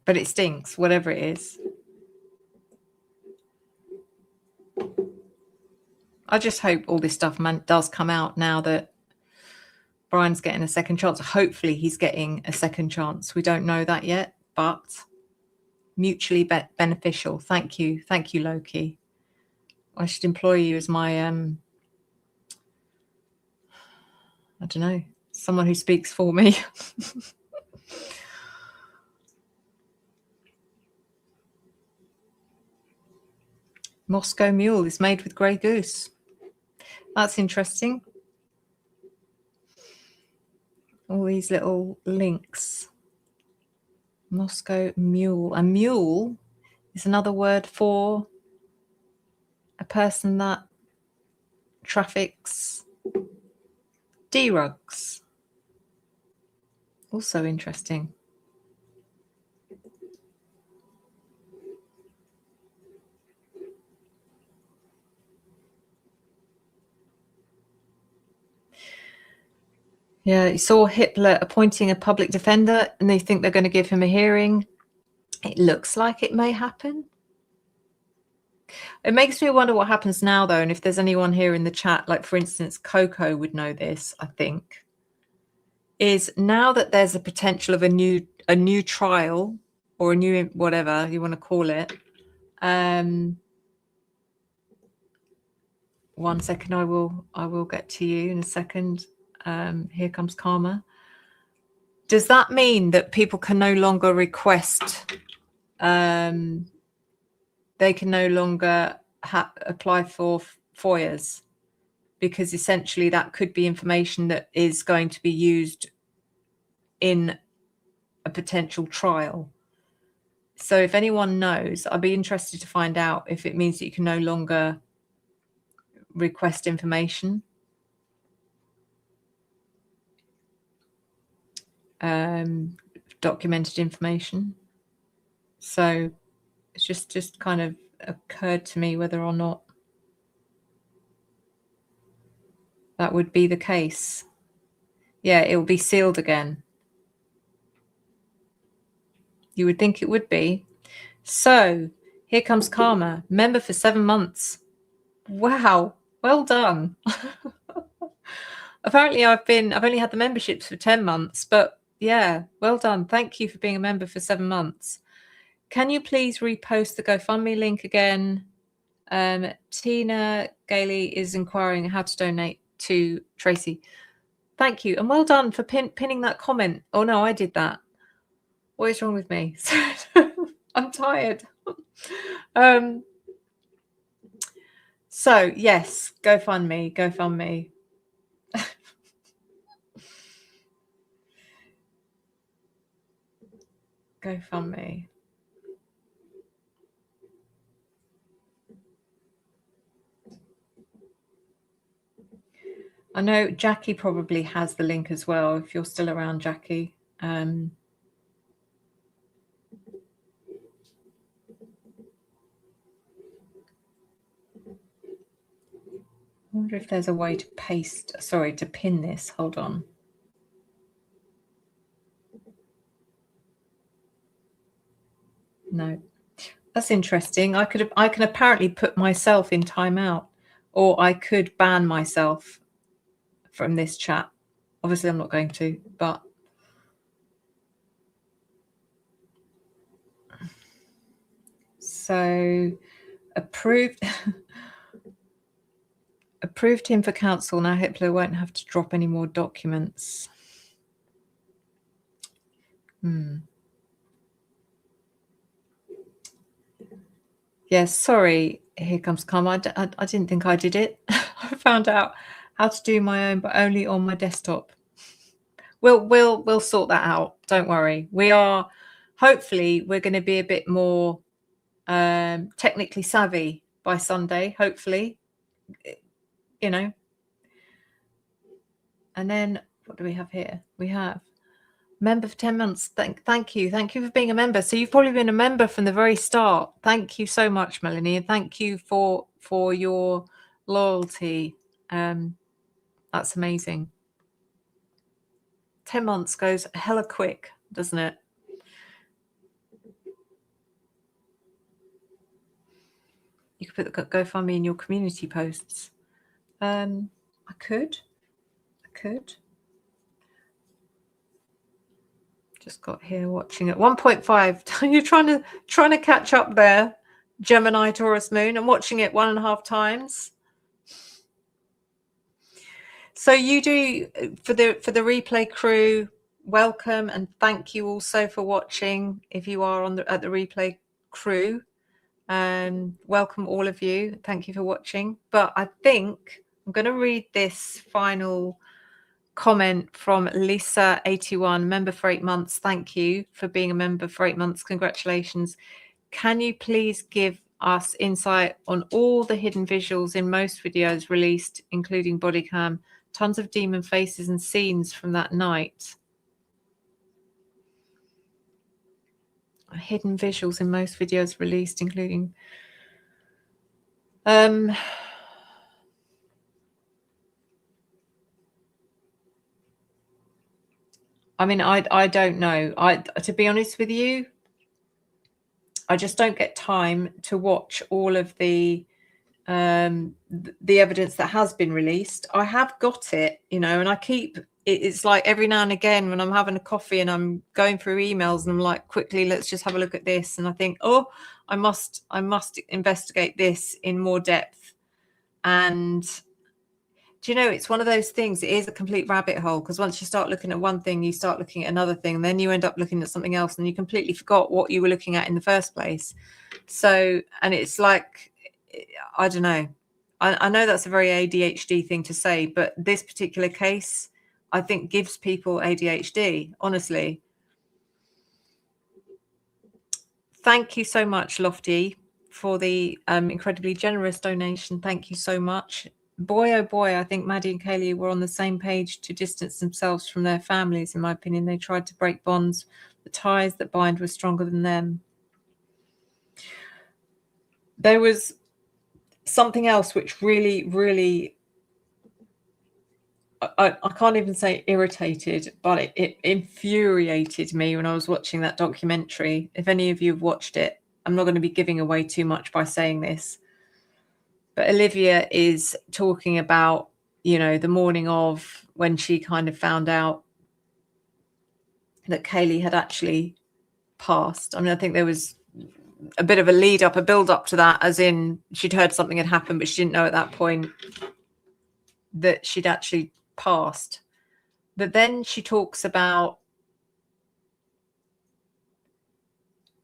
S2: But it stinks, whatever it is. I just hope all this stuff does come out now that Brian's getting a second chance. Hopefully he's getting a second chance. We don't know that yet, but mutually beneficial. Thank you, Loki. I should employ you as my I don't know, someone who speaks for me. Moscow Mule is made with Grey Goose. That's interesting. All these little links. Moscow Mule. A mule is another word for a person that traffics D-rugs. Also interesting. Yeah, you saw Hitler appointing a public defender, and they think they're going to give him a hearing. It looks like it may happen. It makes me wonder what happens now, though, and if there's anyone here in the chat, like, for instance, Coco would know this, I think, is now that there's a potential of a new trial, or a new whatever you want to call it. One second, I will get to you in a second. Here comes Karma. Does that mean that people can no longer request? They can no longer apply for FOIAs, because essentially that could be information that is going to be used in a potential trial. So if anyone knows, I'd be interested to find out if it means that you can no longer request information. Documented information. So it's just kind of occurred to me whether or not that would be the case. Yeah, it will be sealed again. You would think it would be. So here comes Karma, member for 7 months. Wow, well done. Apparently I've only had the memberships for 10 months, but yeah, well done. Thank you for being a member for 7 months. Can you please repost the GoFundMe link again? Tina Gailey is inquiring how to donate to Tracy. Thank you, and well done for pinning that comment. Oh no, I did that. What is wrong with me? I'm tired. So yes, GoFundMe. GoFundMe. I know Jackie probably has the link as well, if you're still around, Jackie. wonder if there's a way to to pin this. Hold on. No, that's interesting. I can apparently put myself in timeout, or I could ban myself from this chat. Obviously, I'm not going to, but so approved. Approved him for counsel. Now Hitler won't have to drop any more documents. Yes, sorry. Here comes Calm. I didn't think I did it. I found out how to do my own, but only on my desktop. We'll sort that out. Don't worry. Hopefully we're going to be a bit more technically savvy by Sunday. Hopefully, you know. And then what do we have here? We have member for 10 months. Thank you for being a member. So you've probably been a member from the very start. Thank you so much, Melanie, and thank you for your loyalty. That's amazing. 10 months goes hella quick, doesn't it? You could put the GoFundMe in your community posts. I could. Just got here watching at 1.5. You're trying to catch up there, Gemini, Taurus Moon. I'm watching it 1.5 times. So you do for the replay crew. Welcome and thank you also for watching. If you are at the replay crew, welcome all of you. Thank you for watching. But I think I'm going to read this final comment from Lisa81, member for 8 months. Thank you for being a member for 8 months. Congratulations. Can you please give us insight on all the hidden visuals in most videos released, including body cam? Tons of demon faces and scenes from that night. Hidden visuals in most videos released, including I mean, I don't know. To be honest with you, I just don't get time to watch all of the evidence that has been released. I have got it, and I keep it's like every now and again when I'm having a coffee and I'm going through emails and I'm like, quickly, let's just have a look at this. And I think, oh, I must investigate this in more depth. And do you know, it's one of those things, it is a complete rabbit hole, because once you start looking at one thing, you start looking at another thing, and then you end up looking at something else and you completely forgot what you were looking at in the first place. So, and it's like, I don't know. I know that's a very ADHD thing to say, but this particular case, I think, gives people ADHD, honestly. Thank you so much, Lofty, for the incredibly generous donation. Thank you so much. Boy, oh boy, I think Maddie and Kaylee were on the same page to distance themselves from their families, in my opinion. They tried to break bonds. The ties that bind were stronger than them. There was something else which really, really, I can't even say irritated, but it infuriated me when I was watching that documentary. If any of you have watched it, I'm not going to be giving away too much by saying this, but Olivia is talking about, the morning of, when she kind of found out that Kaylee had actually passed. I mean, I think there was a bit of a build up to that, as in she'd heard something had happened, but she didn't know at that point that she'd actually passed. But then she talks about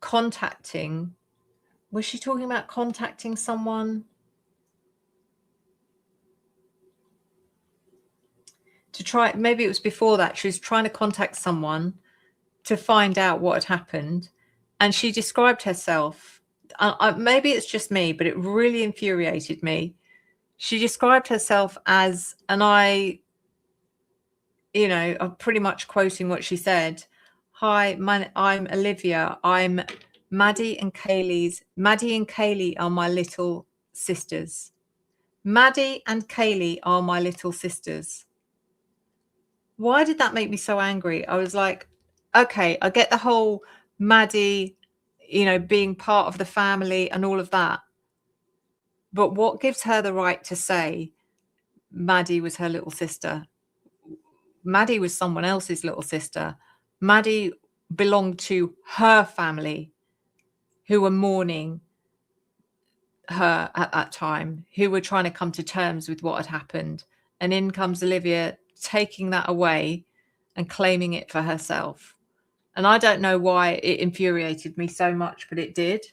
S2: contacting. Was she talking about contacting someone to try? Maybe it was before that. She was trying to contact someone to find out what had happened. And she described herself, maybe it's just me, but it really infuriated me. She described herself as, and I'm pretty much quoting what she said. Hi, I'm Olivia. I'm Maddie and Kaylee are my little sisters. Maddie and Kaylee are my little sisters. Why did that make me so angry? I was like, okay, I get the whole Maddie, being part of the family and all of that. But what gives her the right to say Maddie was her little sister? Maddie was someone else's little sister. Maddie belonged to her family who were mourning her at that time, who were trying to come to terms with what had happened. And in comes Olivia taking that away and claiming it for herself. And I don't know why it infuriated me so much, but it did.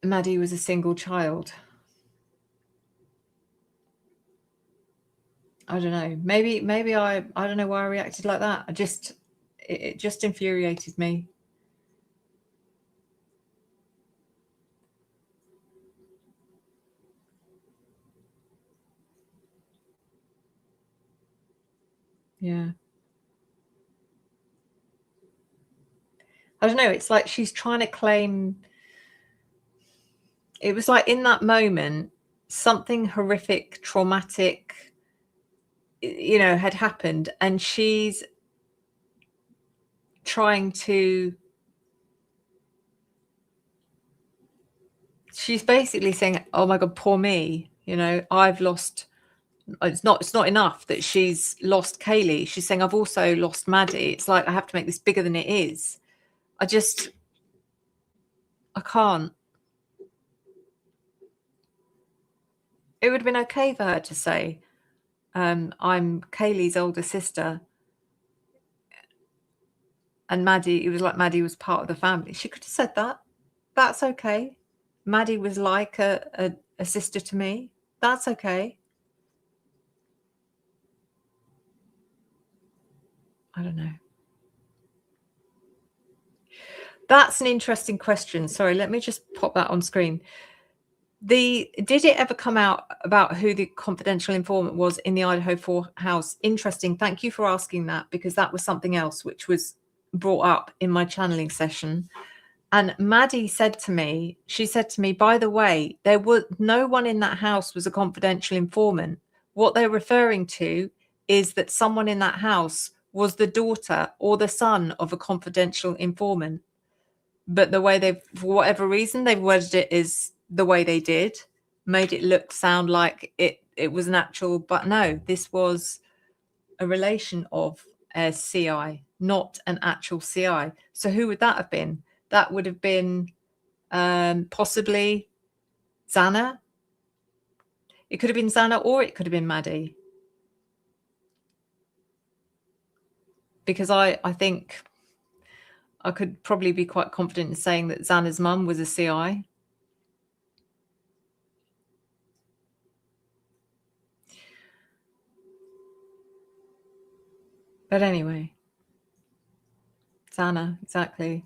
S2: Maddie was a single child. I don't know. Maybe I don't know why I reacted like that. It just infuriated me. Yeah. I don't know. It's like she's trying to claim. It was like in that moment, something horrific, traumatic, had happened, and she's trying to. She's basically saying, "Oh my God, poor me. I've lost." It's not enough that she's lost Kaylee. She's saying, "I've also lost Maddie." It's like I have to make this bigger than it is. I can't. It would have been okay for her to say, I'm Kaylee's older sister. And Maddie, it was like Maddie was part of the family. She could have said that. That's okay. Maddie was like a sister to me. That's okay. I don't know. That's an interesting question. Sorry, let me just pop that on screen. Did it ever come out about who the confidential informant was in the Idaho 4 house? Interesting. Thank you for asking that, because that was something else which was brought up in my channeling session. And Maddie said to me, by the way, there was no one in that house was a confidential informant. What they're referring to is that someone in that house was the daughter or the son of a confidential informant. But the way for whatever reason, they've worded it is the way they did, made it sound like it was an actual, but no, this was a relation of a CI, not an actual CI. So who would that have been? That would have been possibly Xana. It could have been Xana, or it could have been Maddie. Because I think I could probably be quite confident in saying that Xana's mum was a CI. But anyway, Xana, exactly.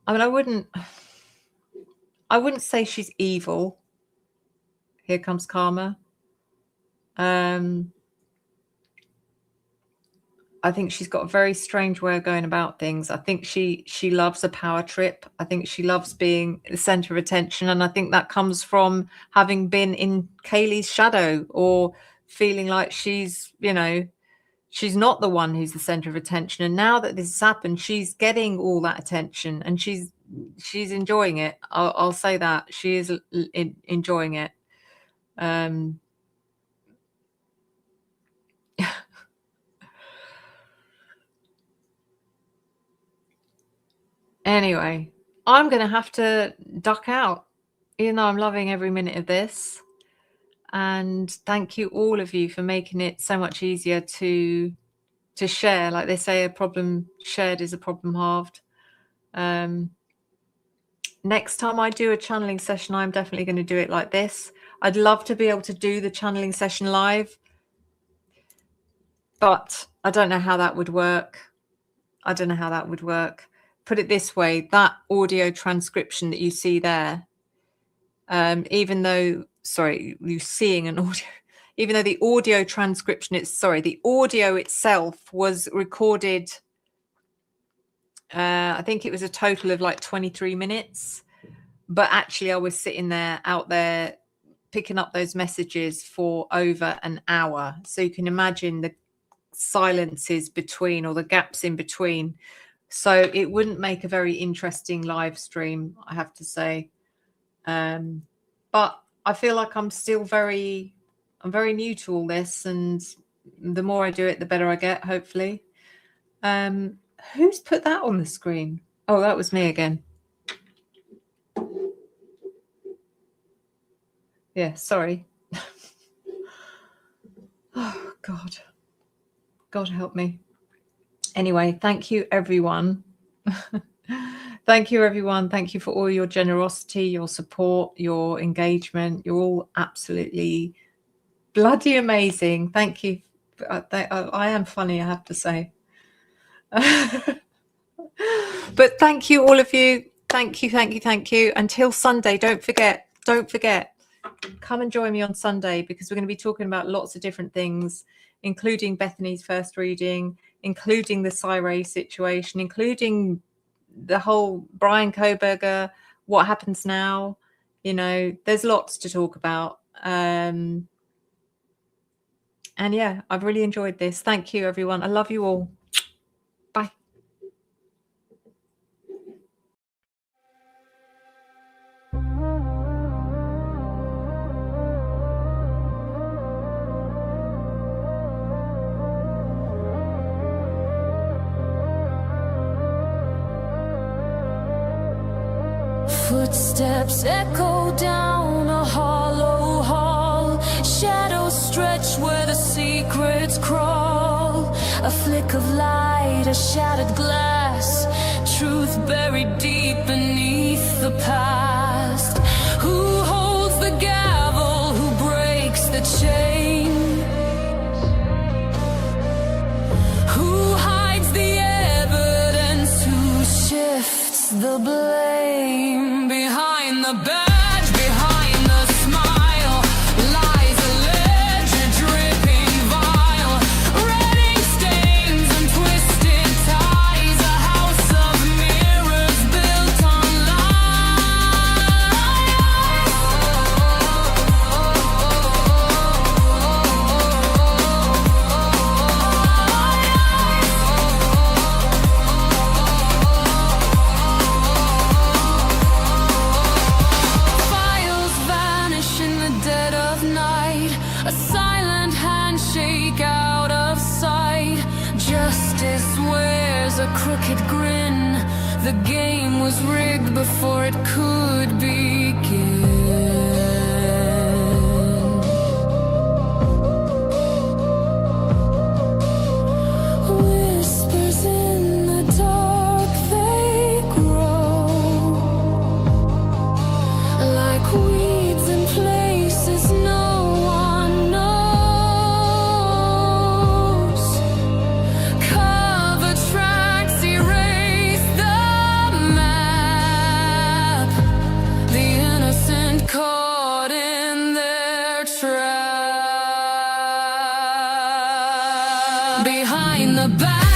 S2: I mean, I wouldn't say she's evil. Here comes karma. I think she's got a very strange way of going about things. I think she loves a power trip. I think she loves being the center of attention. And I think that comes from having been in Kaylee's shadow, or feeling like she's not the one who's the center of attention. And now that this has happened, she's getting all that attention, and she's enjoying it. I'll say that she is enjoying it. Anyway, I'm going to have to duck out, even though I'm loving every minute of this. And thank you, all of you, for making it so much easier to share. Like they say, a problem shared is a problem halved. Next time I do a channeling session, I'm definitely going to do it like this. I'd love to be able to do the channeling session live, but I don't know how that would work. Put it this way, that audio transcription that you see there, even though, sorry, you seeing an audio, even though the audio transcription, the audio itself was recorded, I think it was a total of like 23 minutes. But actually I was sitting there out there picking up those messages for over an hour. So you can imagine the silences between, or the gaps in between. So it wouldn't make a very interesting live stream, I have to say. But I feel like I'm very new to all this, and the more I do it, the better I get, hopefully. Who's put that on the screen? Oh, that was me again. Yeah, sorry. Oh, God. God help me. Anyway, thank you, everyone. Thank you, everyone. Thank you for all your generosity, your support, your engagement. You're all absolutely bloody amazing. Thank you. I am funny, I have to say. But thank you, all of you. Thank you, thank you, thank you. Until Sunday, don't forget. Come and join me on Sunday, because we're going to be talking about lots of different things, including Bethany's first reading, including the Cyree situation, including the whole Brian Koberger, what happens now. You know, there's lots to talk about. And yeah, I've really enjoyed this. Thank you, everyone. I love you all. Bye.
S1: Footsteps echo down a hollow hall. Shadows stretch where the secrets crawl. A flick of light, a shattered glass. Truth buried deep beneath the past. Who holds the gavel? Who breaks the chain? Who hides the evidence? Who shifts the blame? Behind the badge, behind the smile, lies a ledger dripping vile. Reading stains and twisted ties, a house of mirrors built on a silent handshake out of sight. Justice wears a crooked grin. The game was rigged before it could begin. Whispers in the dark, they grow like weeds in places no one knows. Cover tracks erase the map. The innocent caught in their trap. Behind the back.